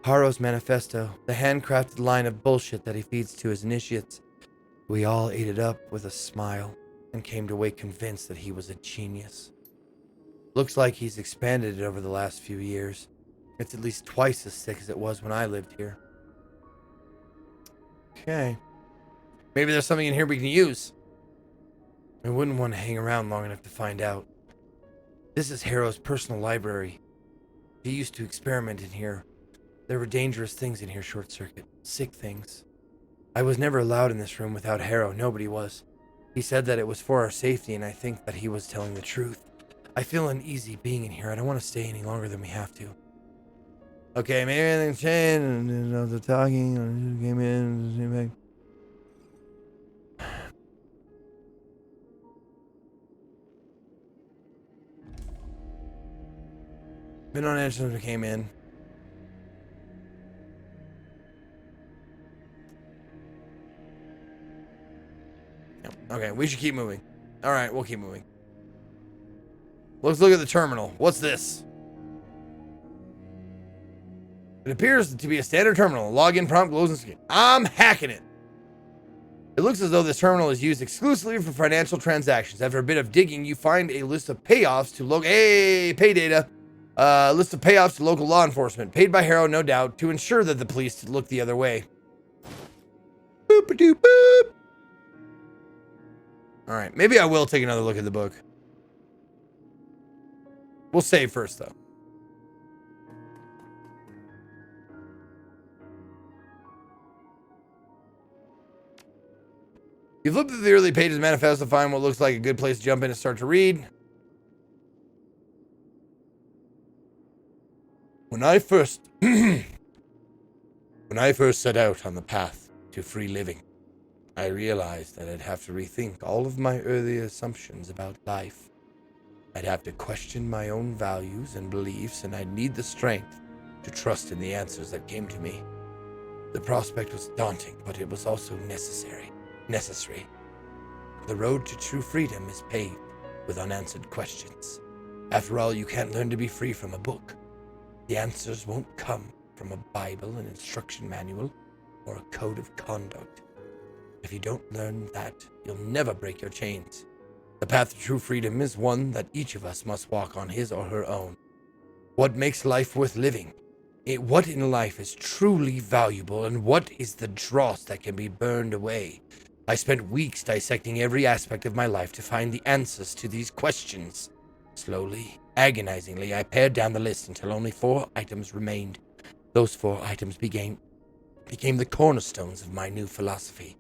Haro's manifesto, the handcrafted line of bullshit that he feeds to his initiates. We all ate it up with a smile and came away convinced that he was a genius. Looks like he's expanded it over the last few years. It's at least twice as thick as it was when I lived here. Okay. Maybe there's something in here we can use. I wouldn't want to hang around long enough to find out. This is Haro's personal library. He used to experiment in here. There were dangerous things in here, Short Circuit. Sick things. I was never allowed in this room without Haro. Nobody was. He said that it was for our safety, and I think that he was telling the truth. I feel uneasy being in here. I don't want to stay any longer than we have to. Okay, maybe anything changed, and the talking came in, came back. Been on edge since we came in. Okay, we should keep moving. Alright, we'll keep moving. Let's look at the terminal. What's this? It appears to be a standard terminal. Login prompt glows and screen. I'm hacking it. It looks as though this terminal is used exclusively for financial transactions. After a bit of digging, you find a list of payoffs to local... Hey, pay data. List of payoffs to local law enforcement. Paid by Haro, no doubt, to ensure that the police look the other way. Boop-a-doop-boop. Alright, maybe I will take another look at the book. We'll save first, though. You flip through the early pages of Manifesto to find what looks like a good place to jump in and start to read. When I first set out on the path to free living, I realized that I'd have to rethink all of my earlier assumptions about life. I'd have to question my own values and beliefs, and I'd need the strength to trust in the answers that came to me. The prospect was daunting, but it was also necessary. The road to true freedom is paved with unanswered questions. After all, you can't learn to be free from a book. The answers won't come from a Bible, an instruction manual, or a code of conduct. If you don't learn that, you'll never break your chains. The path to true freedom is one that each of us must walk on his or her own. What makes life worth living? What in life is truly valuable, and what is the dross that can be burned away? I spent weeks dissecting every aspect of my life to find the answers to these questions. Slowly, agonizingly, I pared down the list until only 4 items remained. Those 4 items became the cornerstones of my new philosophy,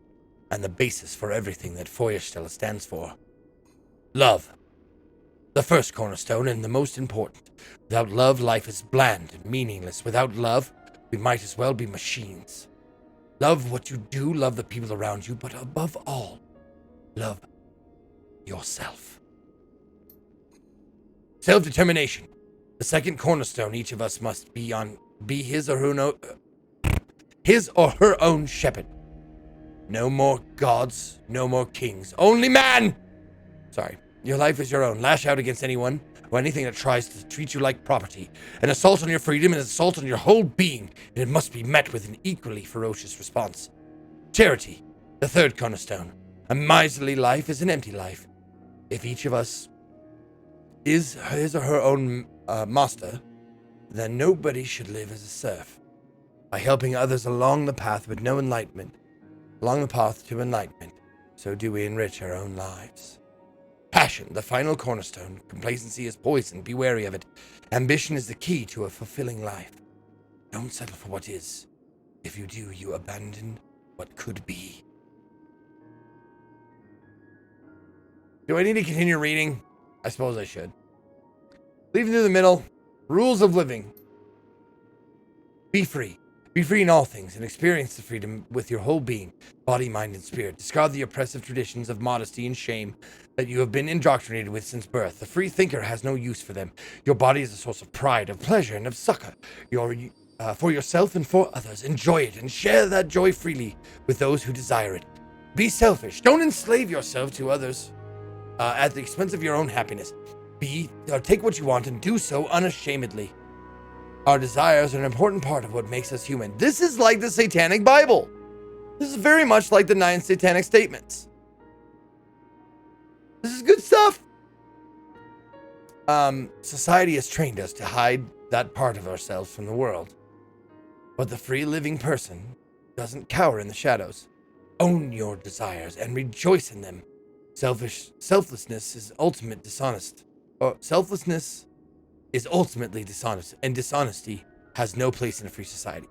and the basis for everything that Feuerstelle stands for. Love. The first cornerstone and the most important. Without love, life is bland and meaningless. Without love, we might as well be machines. Love what you do, love the people around you, but above all, love yourself. Self-determination. The second cornerstone each of us must be his or her own shepherd. No more gods, no more kings, only man! Sorry, your life is your own. Lash out against anyone or anything that tries to treat you like property. An assault on your freedom is an assault on your whole being, and it must be met with an equally ferocious response. Charity, the third cornerstone. A miserly life is an empty life. If each of us is his or her own master, then nobody should live as a serf. By helping others along the path with no enlightenment, along the path to enlightenment, so do we enrich our own lives. Passion, the final cornerstone. Complacency is poison. Be wary of it. Ambition is the key to a fulfilling life. Don't settle for what is. If you do, you abandon what could be. Do I need to continue reading? I suppose I should. Leaving through the middle. Rules of living. Be free. Be free in all things and experience the freedom with your whole being, body, mind, and spirit. Discard the oppressive traditions of modesty and shame that you have been indoctrinated with since birth. The free thinker has no use for them. Your body is a source of pride, of pleasure, and of succor. For yourself and for others. Enjoy it and share that joy freely with those who desire it. Be selfish. Don't enslave yourself to others at the expense of your own happiness. take what you want and do so unashamedly. Our desires are an important part of what makes us human. This is like the Satanic Bible. This is very much like the 9 Satanic Statements. This is good stuff. Society has trained us to hide that part of ourselves from the world. But the free living person doesn't cower in the shadows. Own your desires and rejoice in them. Selflessness is ultimate dishonest. Selflessness is ultimately dishonest, and dishonesty has no place in a free society.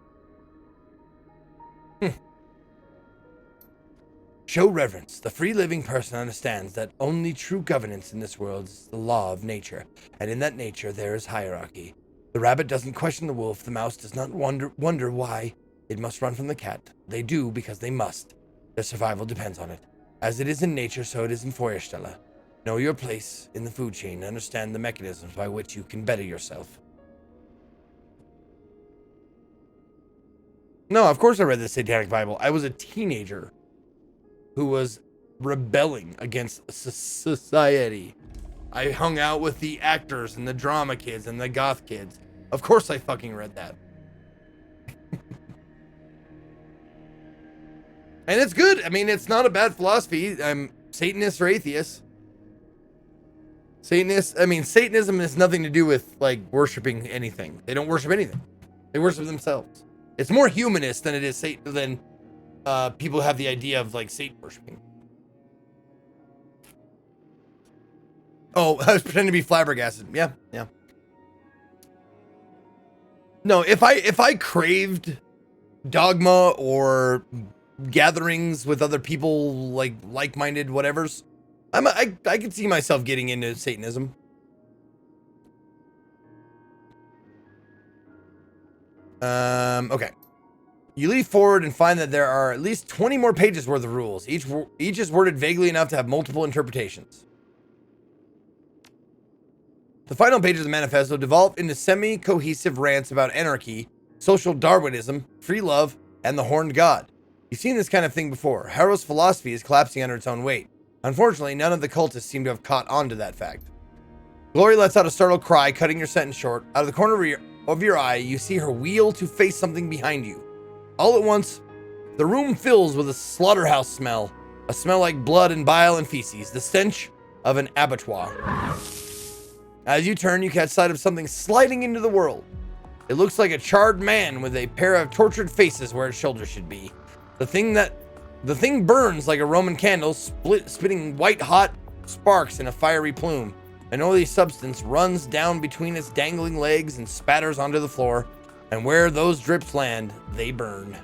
Show reverence. The free living person understands that only true governance in this world is the law of nature, and in that nature there is hierarchy. The rabbit doesn't question the wolf. The mouse does not wonder why it must run from the cat. They do because they must. Their survival depends on it. As it is in nature, so it is in Feuerstelle. Know your place in the food chain and understand the mechanisms by which you can better yourself. No, of course I read the Satanic Bible. I was a teenager who was rebelling against society. I hung out with the actors and the drama kids and the goth kids. Of course I fucking read that. And it's good. I mean, it's not a bad philosophy. I'm Satanist or atheist. Satanism has nothing to do with like worshiping anything. They don't worship anything. They worship themselves. It's more humanist than it is than people have the idea of like Satan worshiping. Oh, I was pretending to be flabbergasted. Yeah. No, if I craved dogma or gatherings with other people like-minded whatevers, I could see myself getting into Satanism. Okay. You leaf forward and find that there are at least 20 more pages worth of rules. Each is worded vaguely enough to have multiple interpretations. The final page of the manifesto developed into semi-cohesive rants about anarchy, social Darwinism, free love, and the horned god. You've seen this kind of thing before. Harrow's philosophy is collapsing under its own weight. Unfortunately, none of the cultists seem to have caught on to that fact. Glory lets out a startled cry, cutting your sentence short. Out of the corner of your eye, you see her wheel to face something behind you. All at once, the room fills with a slaughterhouse smell. A smell like blood and bile and feces. The stench of an abattoir. As you turn, you catch sight of something sliding into the world. It looks like a charred man with a pair of tortured faces where its shoulders should be. The thing burns like a Roman candle, spitting white-hot sparks in a fiery plume. An oily substance runs down between its dangling legs and spatters onto the floor, and where those drips land, they burn.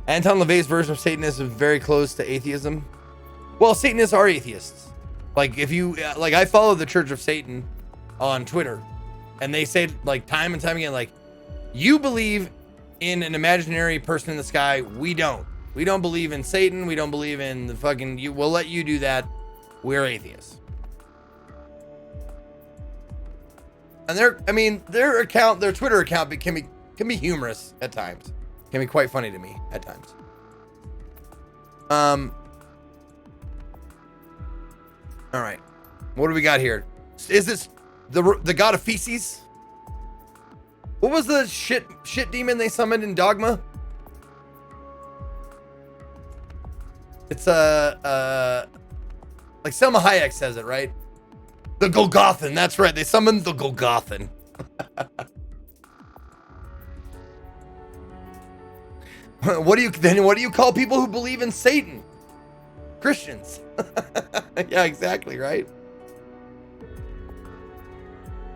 Anton LaVey's version of Satanism is very close to atheism. Well, Satanists are atheists. Like, if you, like, I follow the Church of Satan on Twitter, and they say, like, time and time again, like, you believe in an imaginary person in the sky. We don't. We don't believe in Satan. We don't believe in the fucking, we'll let you do that. We're atheists. And their Twitter account can be humorous at times. Can be quite funny to me at times. All right. What do we got here? Is this the god of feces? What was the shit demon they summoned in Dogma? It's like Selma Hayek says it, right? The Golgothan. That's right. They summoned the Golgothan. What do you call people who believe in Satan? Christians. Yeah, exactly, right?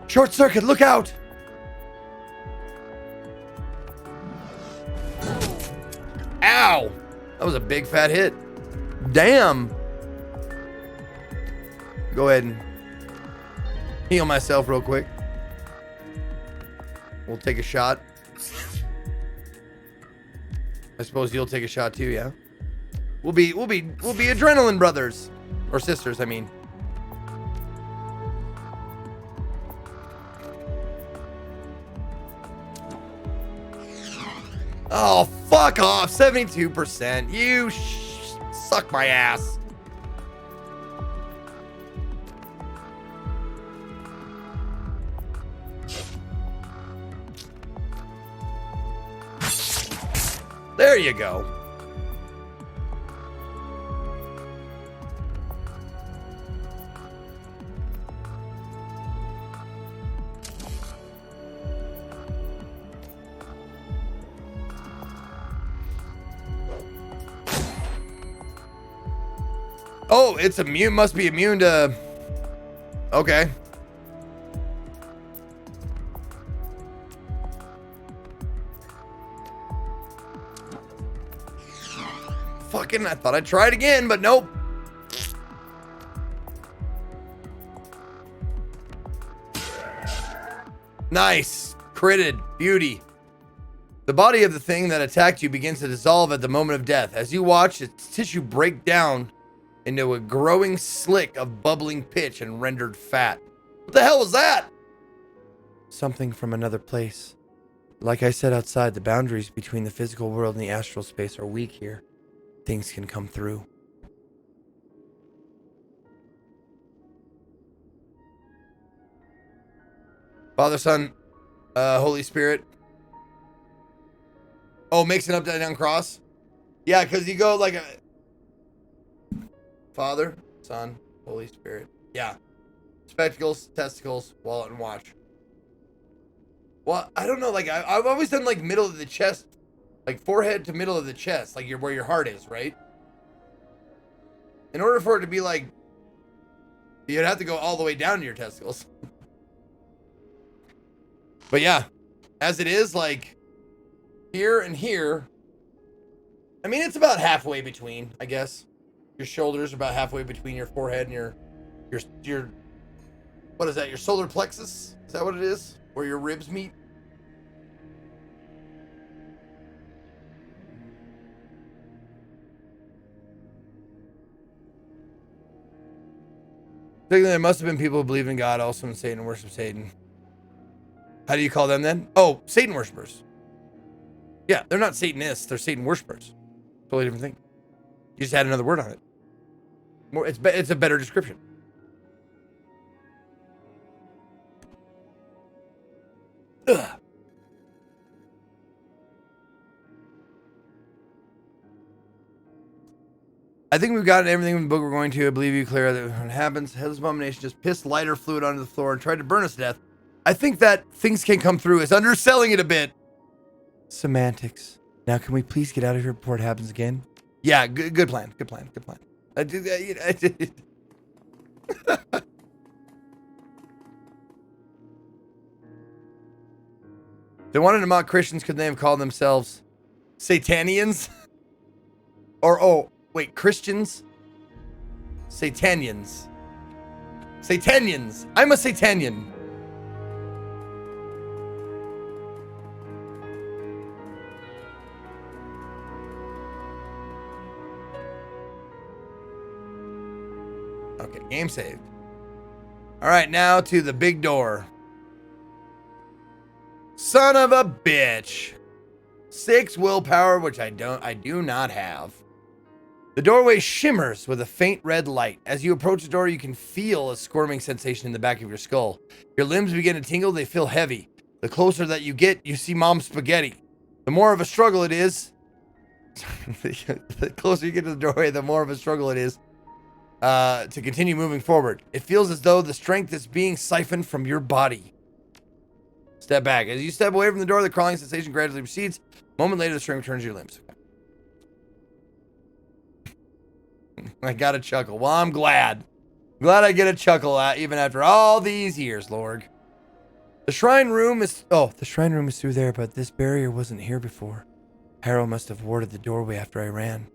Short circuit, look out! Ow! That was a big fat hit. Damn. Go ahead and heal myself real quick. We'll take a shot. I suppose you'll take a shot too, yeah? We'll be adrenaline brothers. Or sisters, I mean. Oh, fuck off. 72%. You Suck my ass. There you go. Oh, it's immune. Must be immune to. Okay. Fucking, I thought I'd try it again, but nope. Nice. Critted. Beauty. The body of the thing that attacked you begins to dissolve at the moment of death. As you watch its tissue break down into a growing slick of bubbling pitch and rendered fat. What the hell was that? Something from another place. Like I said outside, the boundaries between the physical world and the astral space are weak here. Things can come through. Father, Son, Holy Spirit. Oh, makes an upside down cross? Yeah, because you go like a Father, Son, Holy Spirit. Yeah. Spectacles, testicles, wallet, and watch. Well, I don't know. Like, I've always done like middle of the chest. Like forehead to middle of the chest. Like where your heart is, right? In order for it to be like, you'd have to go all the way down to your testicles. But yeah, as it is, like here and here. I mean, it's about halfway between, I guess. Your shoulders are about halfway between your forehead and your what is that? Your solar plexus? Is that what it is? Where your ribs meet? There must have been people who believe in God, also in Satan, and worship Satan. How do you call them then? Oh, Satan worshippers. Yeah, they're not Satanists. They're Satan worshippers. Totally different thing. You just add another word on it. More, it's a better description. Ugh. I think we've gotten everything in the book we're going to. I believe you, Clara, that when it happens, Headless Abomination just pissed lighter fluid onto the floor and tried to burn us to death. I think that things can come through is underselling it a bit. Semantics. Now, can we please get out of here before it happens again? Yeah, good plan. Good plan. Good plan. I did. They wanted to mock Christians. Could they have called themselves Satanians? Or, oh, wait, Christians? Satanians. Satanians. I'm a Satanian. Okay, game saved. All right, now to the big door. Son of a bitch. 6 willpower, which I do not have. The doorway shimmers with a faint red light. As you approach the door, you can feel a squirming sensation in the back of your skull. Your limbs begin to tingle, they feel heavy. The closer that you get, you see mom's spaghetti. The more of a struggle it is. The closer you get to the doorway, the more of a struggle it is to continue moving forward. It feels as though the strength is being siphoned from your body. Step back. As you step away from the door, the crawling sensation gradually recedes. A moment later, the strength returns to your limbs. I got a chuckle. Well, I'm glad. Glad I get a chuckle even after all these years, Lord. The shrine room is through there, but this barrier wasn't here before. Harrow must have warded the doorway after I ran.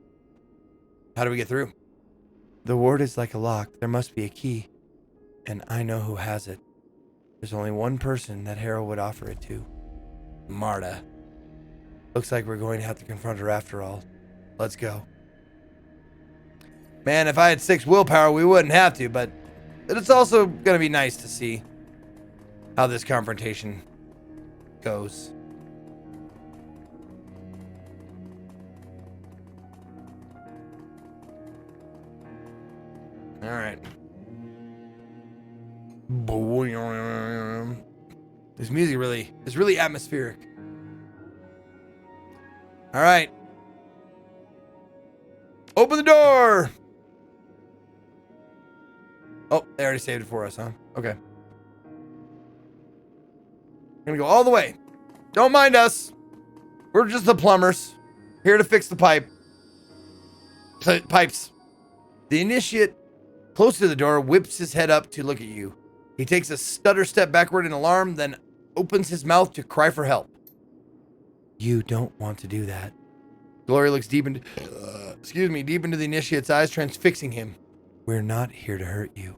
How do we get through? The ward is like a lock. There must be a key. And I know who has it. There's only one person that Harrow would offer it to. Marta. Looks like we're going to have to confront her after all. Let's go. Man, if I had 6 willpower, we wouldn't have to, but it's also going to be nice to see how this confrontation goes. All right. This music is really atmospheric. All right. Open the door. Oh, they already saved it for us, huh? Okay. Gonna go all the way. Don't mind us. We're just the plumbers. Here to fix the pipes. The initiate, close to the door, whips his head up to look at you. He takes a stutter step backward in alarm, then opens his mouth to cry for help. You don't want to do that. Glory looks deep into the initiate's eyes, transfixing him. We're not here to hurt you.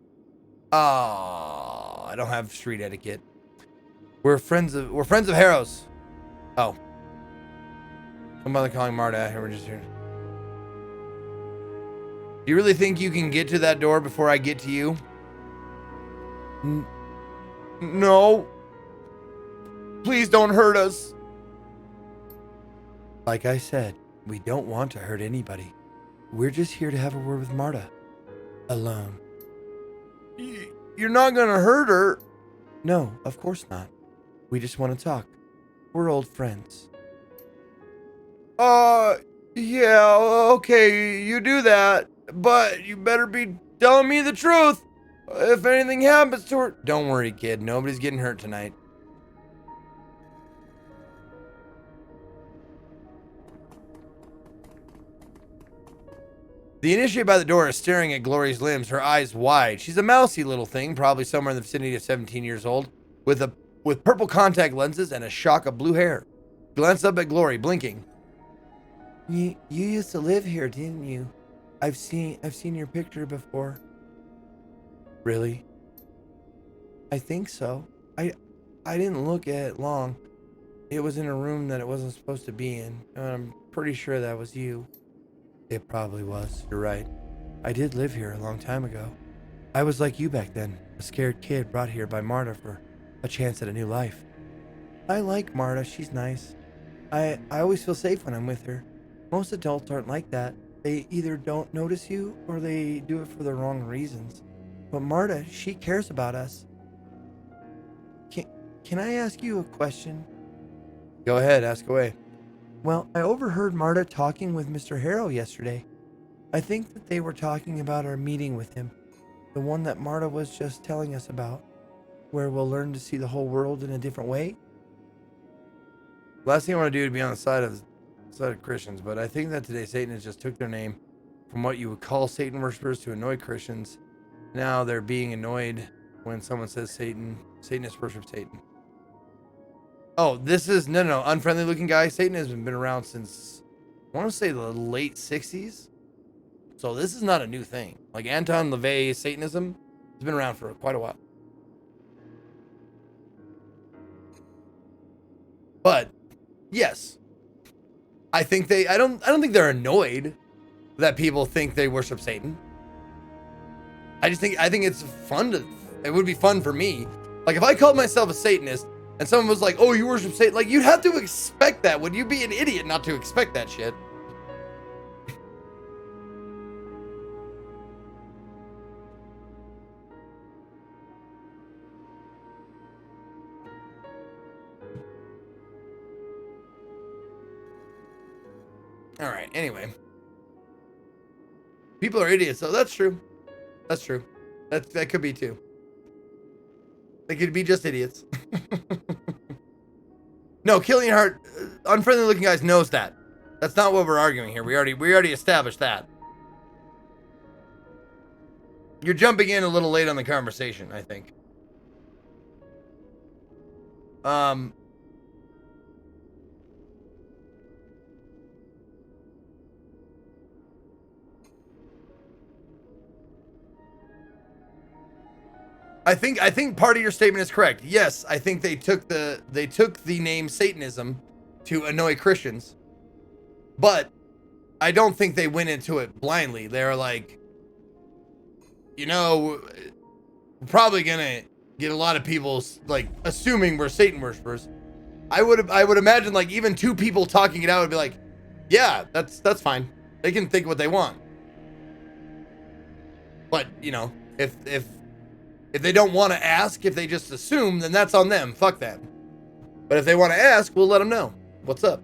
Oh, I don't have street etiquette. We're friends of Harrow's. Oh. Don't bother calling Marta. We're just here. Do you really think you can get to that door before I get to you? No. Please don't hurt us. Like I said, we don't want to hurt anybody. We're just here to have a word with Marta. Alone. You're not gonna hurt her. No, of course not. We just want to talk. We're old friends. Yeah, okay, you do that. But you better be telling me the truth. If anything happens to her... Don't worry, kid. Nobody's getting hurt tonight. The initiate by the door is staring at Glory's limbs, her eyes wide. She's a mousy little thing, probably somewhere in the vicinity of 17 years old, with purple contact lenses and a shock of blue hair. Glanced up at Glory, blinking. You used to live here, didn't you? I've seen your picture before. Really? I think so. I didn't look at it long. It was in a room that it wasn't supposed to be in. I'm pretty sure that was you. It probably was. You're right. I did live here a long time ago. I was like you back then, a scared kid brought here by Marta for a chance at a new life. I like Marta. She's nice. I always feel safe when I'm with her. Most adults aren't like that. They either don't notice you or they do it for the wrong reasons. But Marta, she cares about us. Can I ask you a question? Go ahead, ask away. Well, I overheard Marta talking with Mr. Harrow yesterday. I think that they were talking about our meeting with him. The one that Marta was just telling us about. Where we'll learn to see the whole world in a different way. Last thing I want to do is be on the side of Christians, but I think that today Satanists just took their name from what you would call Satan worshippers to annoy Christians. Now they're being annoyed when someone says Satanists worship Satan. Oh, this is, no, unfriendly looking guy. Satan has been around since, I want to say the late 60s. So this is not a new thing. Like Anton LaVey Satanism has been around for quite a while. But yes, I think I don't think they're annoyed that people think they worship Satan. I think it's fun it would be fun for me. Like if I called myself a Satanist and someone was like, "Oh, you worship Satan," like you'd have to expect that. Would you be an idiot not to expect that shit? All right. Anyway, people are idiots, so that's true. That's true. That could be too. They could be just idiots. No, Killian Hart, unfriendly looking guys knows that. That's not what we're arguing here. We already established that. You're jumping in a little late on the conversation, I think. I think part of your statement is correct. Yes, I think they took the name Satanism to annoy Christians. But I don't think they went into it blindly. They're like, you know, we're probably gonna get a lot of people like assuming we're Satan worshipers. I would imagine like even two people talking it out would be like, yeah, that's fine. They can think what they want. But, you know, if they don't want to ask, if they just assume, then that's on them. Fuck them. But if they want to ask, we'll let them know. What's up?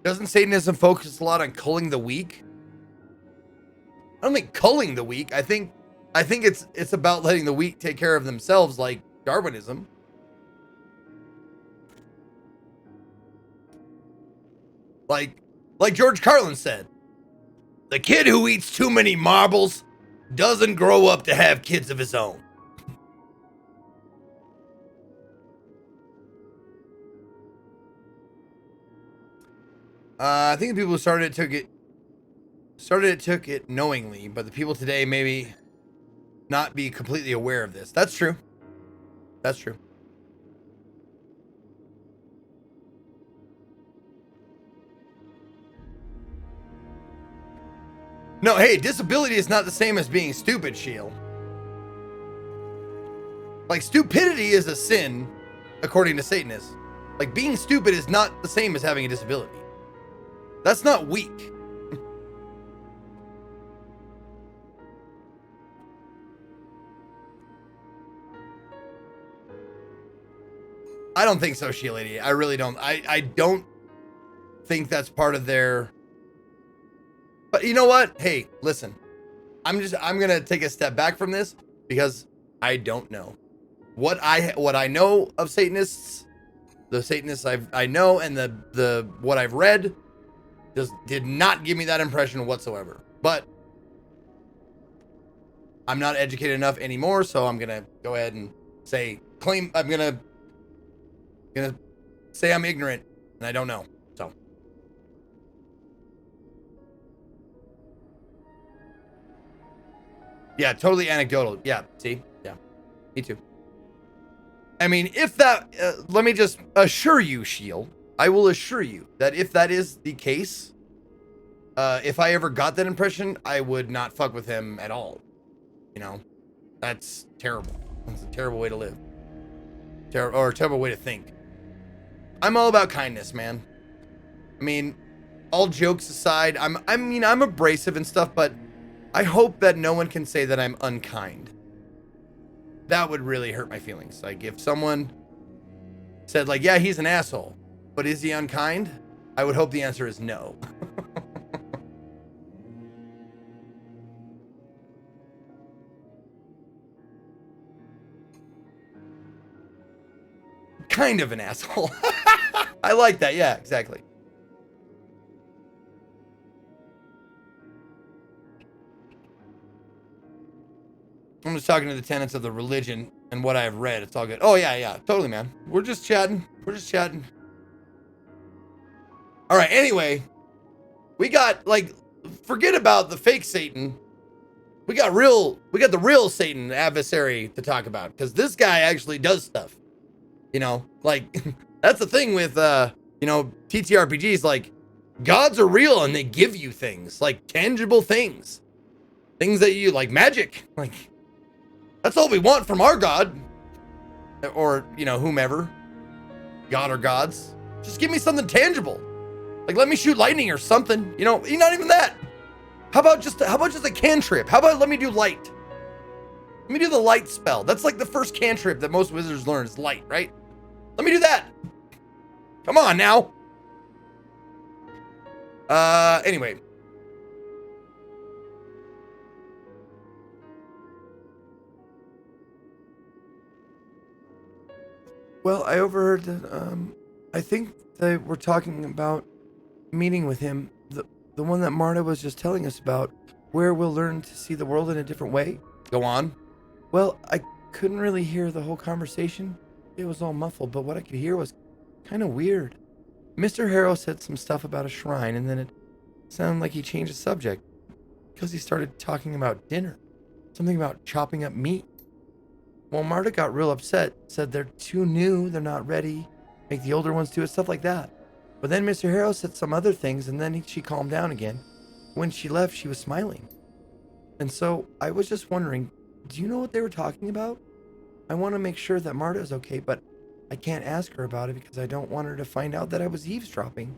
Doesn't Satanism focus a lot on culling the weak? I don't think culling the weak. I think it's about letting the weak take care of themselves, like Darwinism. Like George Carlin said, the kid who eats too many marbles doesn't grow up to have kids of his own. I think the people who started it took it knowingly, but the people today maybe not be completely aware of this. That's true. That's true. No, hey, disability is not the same as being stupid, Shield. Like, stupidity is a sin, according to Satanists. Like, being stupid is not the same as having a disability. That's not weak. I don't think so, Shield Lady. I really don't. I don't think that's part of their... But you know what? Hey, listen. I'm gonna take a step back from this because I don't know. What I know of Satanists, the Satanists I know, and the what I've read did not give me that impression whatsoever. But I'm not educated enough anymore, so I'm gonna go ahead and I'm gonna say I'm ignorant and I don't know. So yeah, totally anecdotal. Yeah, see? Yeah, me too. I mean, if that, let me just assure you, Shield, I will assure you that if that is the case, if I ever got that impression, I would not fuck with him at all. You know, that's terrible. That's a terrible way to live. Or a terrible way to think. I'm all about kindness, man. I mean, all jokes aside, I'm abrasive and stuff, but I hope that no one can say that I'm unkind. That would really hurt my feelings. Like, if someone said, like, yeah, he's an asshole, but is he unkind? I would hope the answer is no. Kind of an asshole. I like that. Yeah, exactly. I'm just talking to the tenets of the religion and what I've read. It's all good. Oh, yeah, totally, man. We're just chatting. All right, anyway, we got, like, forget about the fake Satan. We got the real Satan adversary to talk about, because this guy actually does stuff. You know, like, that's the thing with, TTRPGs, like, gods are real and they give you things, like tangible things. Things that you, like magic, like, that's all we want from our god. Or, whomever. God or gods. Just give me something tangible. Like, let me shoot lightning or something. Not even that. How about just a cantrip? How about let me do light? Let me do the light spell. That's like the first cantrip that most wizards learn is light, right? Let me do that. Come on now. Anyway. Well, I overheard that, I think they were talking about meeting with him, the one that Marta was just telling us about, where we'll learn to see the world in a different way. Go on. Well, I couldn't really hear the whole conversation. It was all muffled, but what I could hear was kind of weird. Mr. Harrow said some stuff about a shrine, and then it sounded like he changed the subject because he started talking about dinner. Something about chopping up meat. Well, Marta got real upset, said they're too new, they're not ready, make the older ones do it, stuff like that. But then Mr. Harrow said some other things, and then she calmed down again. When she left, she was smiling. And so I was just wondering, do you know what they were talking about? I want to make sure that Marta is okay, but I can't ask her about it because I don't want her to find out that I was eavesdropping.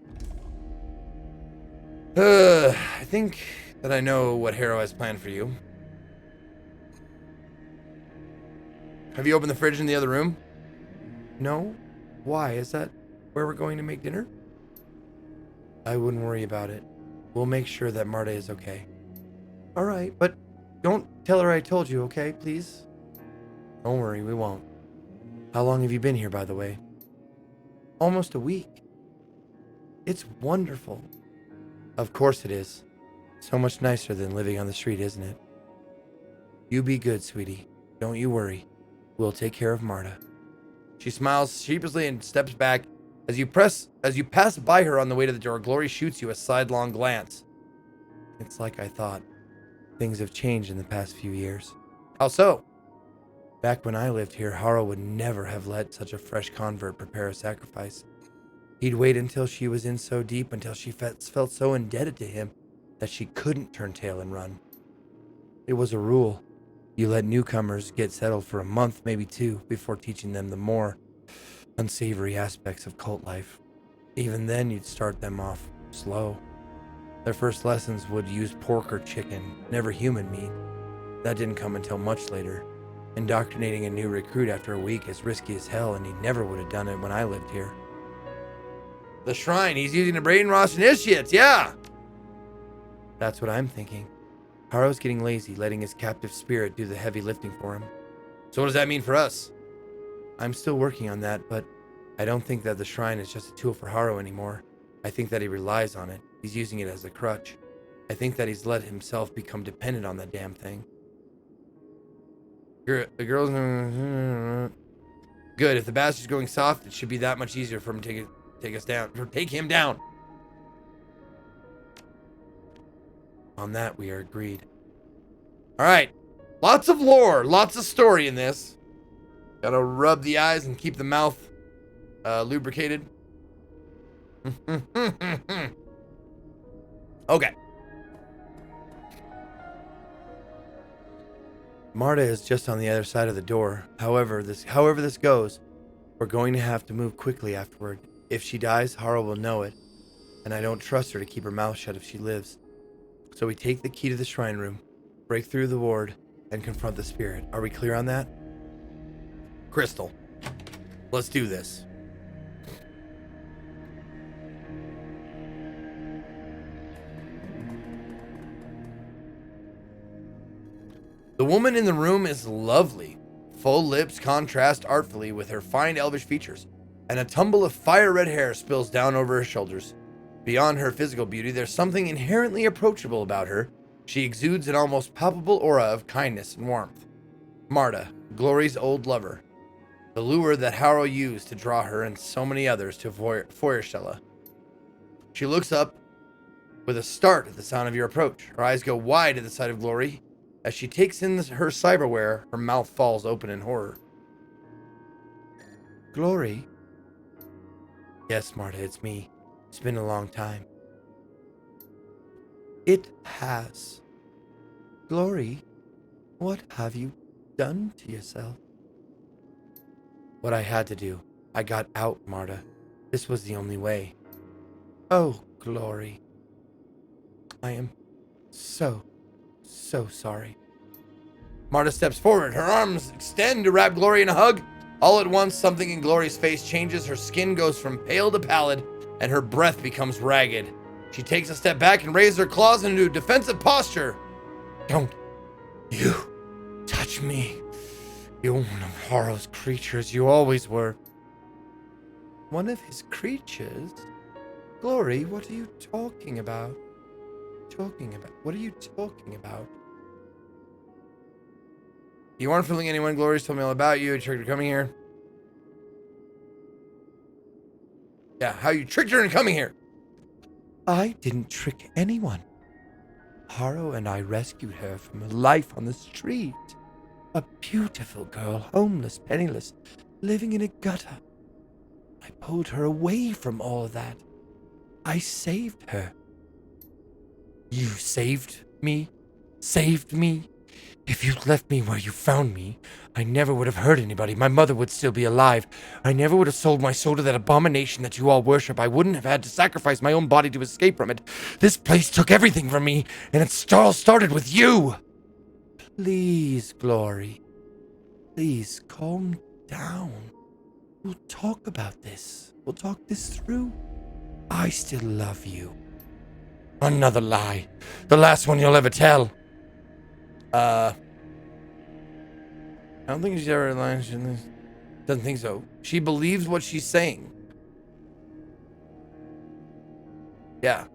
I think that I know what Harrow has planned for you. Have you opened the fridge in the other room? No? Why? Is that where we're going to make dinner? I wouldn't worry about it. We'll make sure that Marta is okay. Alright, but don't tell her I told you, okay, please? Don't worry, we won't. How long have you been here, by the way? Almost a week. It's wonderful. Of course it is. So much nicer than living on the street, isn't it? You be good, sweetie. Don't you worry. We'll take care of Marta. She smiles sheepishly and steps back. As you pass by her on the way to the door, Glory shoots you a sidelong glance. It's like I thought. Things have changed in the past few years. How so? Back when I lived here, Harrow would never have let such a fresh convert prepare a sacrifice. He'd wait until she was in so deep, until she felt so indebted to him that she couldn't turn tail and run. It was a rule. You let newcomers get settled for a month, maybe 2, before teaching them the more unsavory aspects of cult life. Even then, you'd start them off slow. Their first lessons would use pork or chicken, never human meat. That didn't come until much later. Indoctrinating a new recruit after a week is risky as hell, and he never would have done it when I lived here. The shrine, he's using to brainwash initiates, yeah! That's what I'm thinking. Harrow's getting lazy, letting his captive spirit do the heavy lifting for him. So what does that mean for us? I'm still working on that, but I don't think that the shrine is just a tool for Harrow anymore. I think that he relies on it. He's using it as a crutch. I think that he's let himself become dependent on that damn thing. The girl's... Good, if the bastard's going soft, it should be that much easier for him to take him down. On that, we are agreed. Alright. Lots of lore, lots of story in this. Gotta rub the eyes and keep the mouth lubricated. Okay. Marta is just on the other side of the door. However this goes, we're going to have to move quickly afterward. If she dies, Harrow will know it, and I don't trust her to keep her mouth shut if she lives. So we take the key to the shrine room, break through the ward, and confront the spirit. Are we clear on that? Crystal, let's do this. The woman in the room is lovely. Full lips contrast artfully with her fine elvish features, and a tumble of fire-red hair spills down over her shoulders. Beyond her physical beauty, there's something inherently approachable about her. She exudes an almost palpable aura of kindness and warmth. Marta, Glory's old lover. The lure that Harrow used to draw her and so many others to Feuerstella. She looks up with a start at the sound of your approach. Her eyes go wide at the sight of Glory. As she takes in her cyberware, her mouth falls open in horror. Glory? Yes, Marta, it's me. It's been a long time. It has. Glory, what have you done to yourself? What I had to do. I got out, Marta. This was the only way. Oh, Glory. I am so sorry. Marta steps forward. Her arms extend to wrap Glory in a hug. All at once, something in Glory's face changes. Her skin goes from pale to pallid, and her breath becomes ragged. She takes a step back and raises her claws into a defensive posture. Don't you touch me. You're one of Harrow's creatures. You always were. One of his creatures? Glory, what are you talking about? What are you talking about? You aren't fooling anyone. Glory's told me all about you. You tricked her coming here. Yeah, how you tricked her into coming here. I didn't trick anyone. Harrow and I rescued her from a life on the street. A beautiful girl, homeless, penniless, living in a gutter. I pulled her away from all that. I saved her. You saved me? Saved me? If you'd left me where you found me, I never would have hurt anybody. My mother would still be alive. I never would have sold my soul to that abomination that you all worship. I wouldn't have had to sacrifice my own body to escape from it. This place took everything from me, and it all started with you. Please, Glory. Please, calm down. We'll talk about this. We'll talk this through. I still love you. Another lie. The last one you'll ever tell. I don't think she's ever lying. She doesn't think so. She believes what she's saying. Yeah.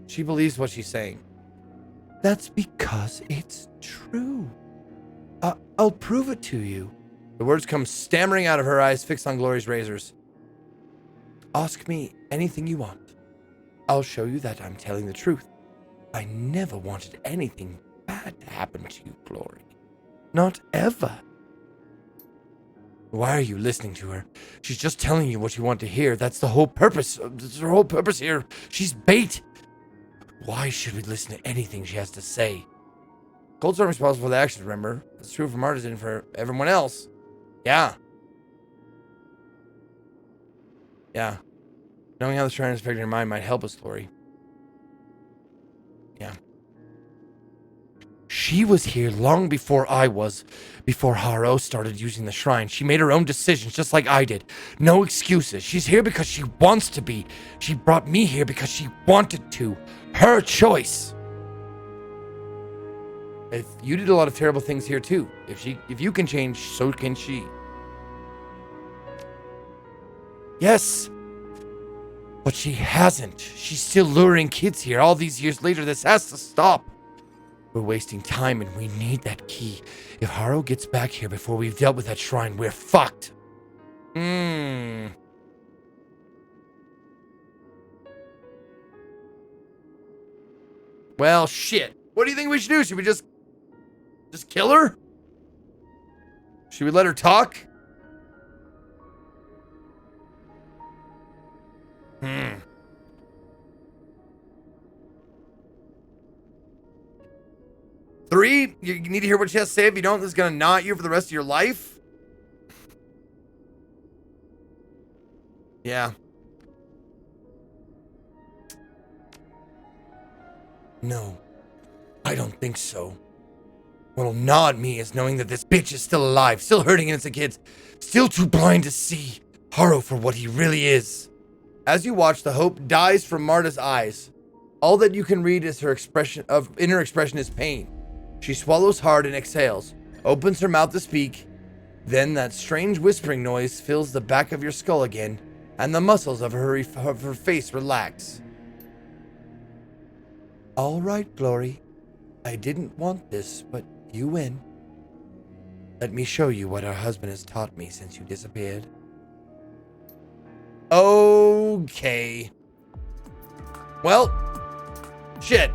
She believes what she's saying. That's because it's true. I'll prove it to you. The words come stammering out of her eyes, fixed on Glory's razors. Ask me anything you want. I'll show you that I'm telling the truth. I never wanted anything bad to happen to you, Glory. Not ever. Why are you listening to her? She's just telling you what you want to hear. That's the whole purpose. That's her whole purpose here. She's bait. Why should we listen to anything she has to say? Colts aren't responsible for the actions, remember? It's true for Martis and for everyone else. Yeah. Yeah. Knowing how the shrine is affecting her mind might help us, Glory. Yeah. She was here long before I was. Before Haro started using the shrine. She made her own decisions just like I did. No excuses. She's here because she wants to be. She brought me here because she wanted to. Her choice. If you did a lot of terrible things here too. If you can change, so can she. Yes. But she hasn't. She's still luring kids here. All these years later, this has to stop. We're wasting time and we need that key. If Haro gets back here before we've dealt with that shrine, we're fucked. Well, shit. What do you think we should do? Should we just kill her? Should we let her talk? Three, you need to hear what she has to say. If you don't, this is going to gnaw at you for the rest of your life. Yeah. No, I don't think so. What'll gnaw at me is knowing that this bitch is still alive, still hurting innocent kids, still too blind to see Haro for what he really is. As you watch, the hope dies from Marta's eyes. All that you can read is her expression is pain. She swallows hard and exhales, opens her mouth to speak. Then that strange whispering noise fills the back of your skull again, and the muscles of her face relax. All right, Glory. I didn't want this, but you win. Let me show you what our husband has taught me since you disappeared. Okay. Well, shit.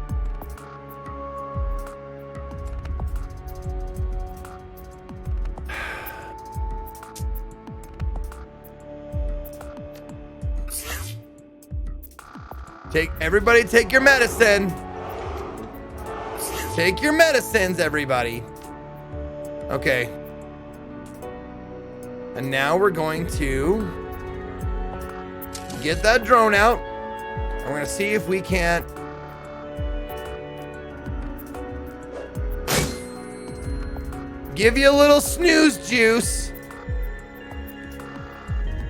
Everybody take your medicine. Take your medicines, everybody. Okay. And now we're going to get that drone out. And we're going to see if we can't give you a little snooze juice.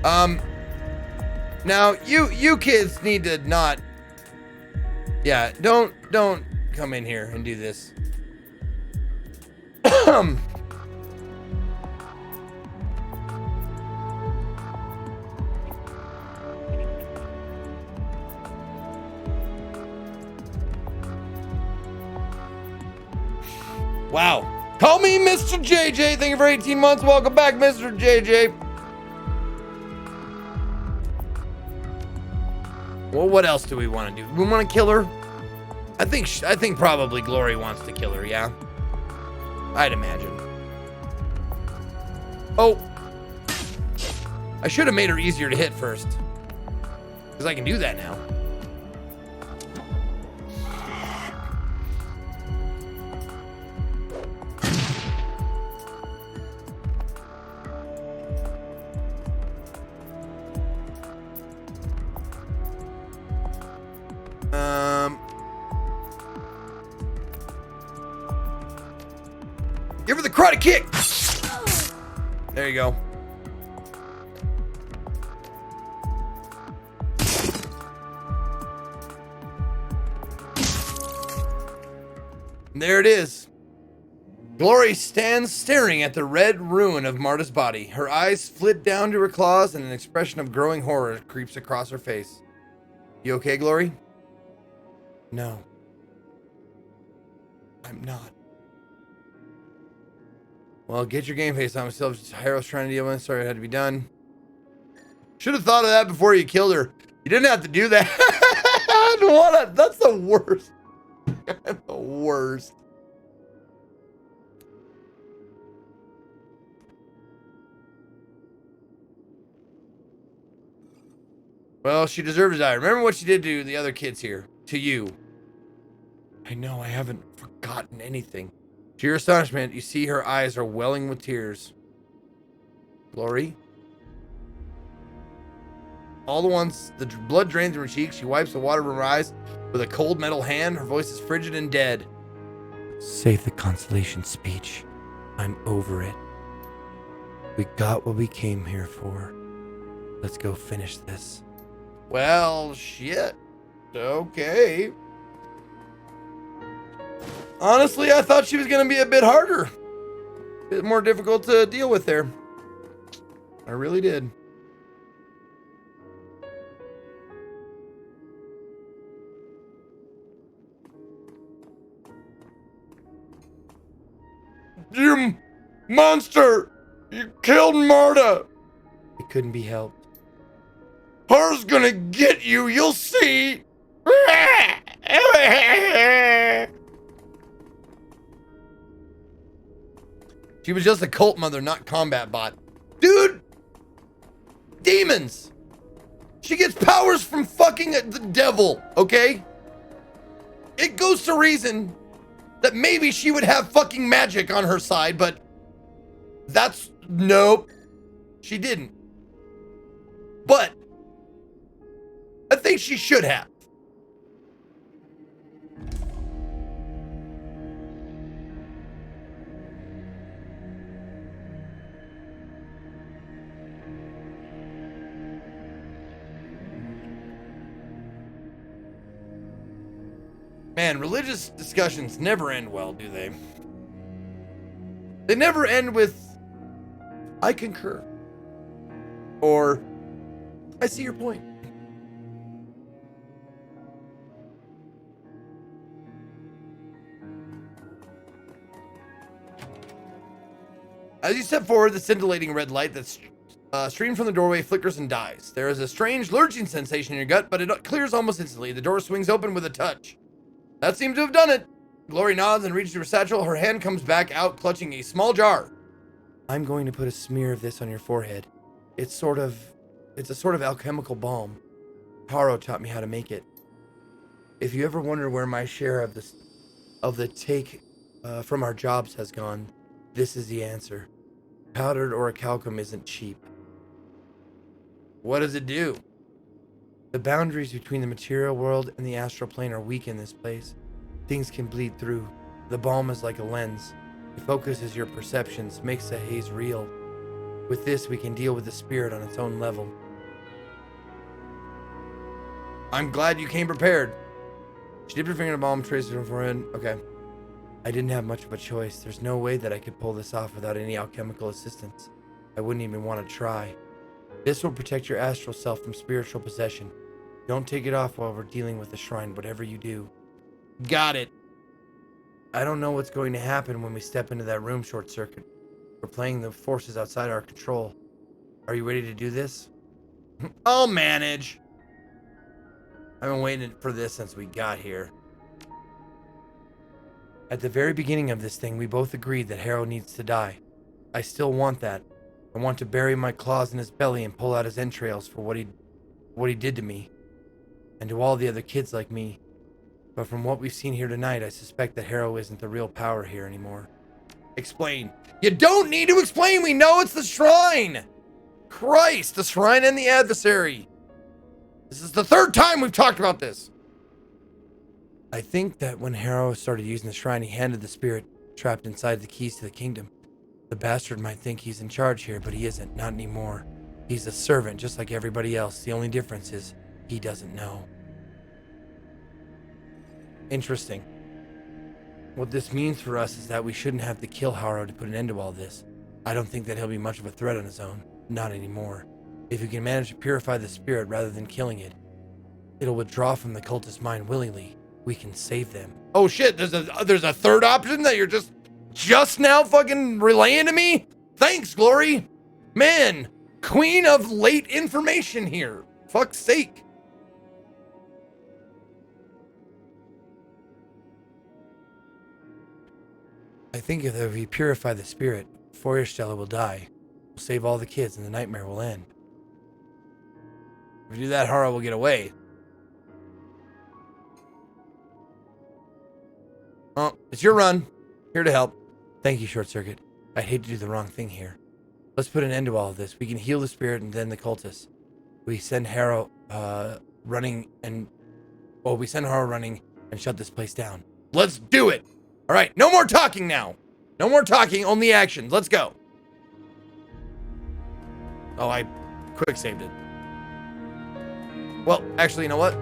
Now you kids need to not. Yeah, don't come in here and do this. Wow. Call me Mr. JJ. Thank you for 18 months. Welcome back, Mr. JJ. Well, what else do we want to do? We want to kill her? I think probably Glory wants to kill her, yeah? I'd imagine. Oh. I should have made her easier to hit first. Because I can do that now. Give her the karate kick. There you go. And there it is. Glory stands staring at the red ruin of Marta's body. Her eyes flit down to her claws and an expression of growing horror creeps across her face. You okay, Glory? No. I'm not. Well, get your game face on. Still, Harrow's trying to deal with it. Sorry, it had to be done. Should have thought of that before you killed her. You didn't have to do that. That's the worst. The worst. Well, she deserved to die. Remember what she did to the other kids here. To you. I know, I haven't forgotten anything. To your astonishment, you see her eyes are welling with tears. Glory? All the once, the blood drains from her cheeks. She wipes the water from her eyes with a cold metal hand. Her voice is frigid and dead. Save the consolation speech. I'm over it. We got what we came here for. Let's go finish this. Well, shit. Okay. Honestly, I thought she was going to be a bit harder. A bit more difficult to deal with there. I really did. You monster! You killed Marta! It couldn't be helped. Har's gonna get you, you'll see! She was just a cult mother, not combat bot. Dude! Demons! She gets powers from fucking the devil, okay? It goes to reason that maybe she would have fucking magic on her side, but that's... Nope. She didn't. But I think she should have. Man, religious discussions never end well, do they? They never end with, I concur. Or, I see your point. As you step forward, the scintillating red light that's streamed from the doorway flickers and dies. There is a strange lurching sensation in your gut, but it clears almost instantly. The door swings open with a touch. That seems to have done it. Glory nods and reaches her satchel. Her hand comes back out, clutching a small jar. I'm going to put a smear of this on your forehead. It's a sort of alchemical balm. Taro taught me how to make it. If you ever wonder where my share of the take from our jobs has gone, this is the answer. Powdered orichalcum isn't cheap. What does it do? The boundaries between the material world and the astral plane are weak in this place. Things can bleed through. The balm is like a lens. It focuses your perceptions, makes the haze real. With this, we can deal with the spirit on its own level. I'm glad you came prepared. She dipped her finger in the balm, traced it on her forehead. Okay. I didn't have much of a choice. There's no way that I could pull this off without any alchemical assistance. I wouldn't even want to try. This will protect your astral self from spiritual possession. Don't take it off while we're dealing with the shrine, whatever you do. Got it. I don't know what's going to happen when we step into that room, Short Circuit. We're playing the forces outside our control. Are you ready to do this? I'll manage. I've been waiting for this since we got here. At the very beginning of this thing, we both agreed that Harrow needs to die. I still want that. I want to bury my claws in his belly and pull out his entrails for what he did to me. And to all the other kids like me. But from what we've seen here tonight, I suspect that Harrow isn't the real power here anymore. Explain. You don't need to explain. We know it's the shrine. Christ, the shrine and the adversary. This is the third time we've talked about this. I think that when Harrow started using the shrine, he handed the spirit trapped inside the keys to the kingdom. The bastard might think he's in charge here, but he isn't, not anymore. He's a servant just like everybody else. The only difference is he doesn't know. Interesting. What this means for us is that we shouldn't have to kill Harrow to put an end to all this. I don't think that he'll be much of a threat on his own. Not anymore. If you can manage to purify the spirit rather than killing it, it'll withdraw from the cultist's mind willingly. We can save them. Oh shit, there's a third option that you're just now fucking relaying to me? Thanks, Glory. Man, queen of late information here. Fuck's sake. I think if we purify the spirit, Feuersteller will die. We'll save all the kids and the nightmare will end. If we do that, Harrow will get away. Oh, it's your run. Here to help. Thank you, Short Circuit. I'd hate to do the wrong thing here. Let's put an end to all of this. We can heal the spirit and then the cultists. We send Harrow running and shut this place down. Let's do it. All right, no more talking now. No more talking, only action. Let's go. Oh, I quick saved it. Well, actually, you know what?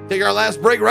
Take our last break right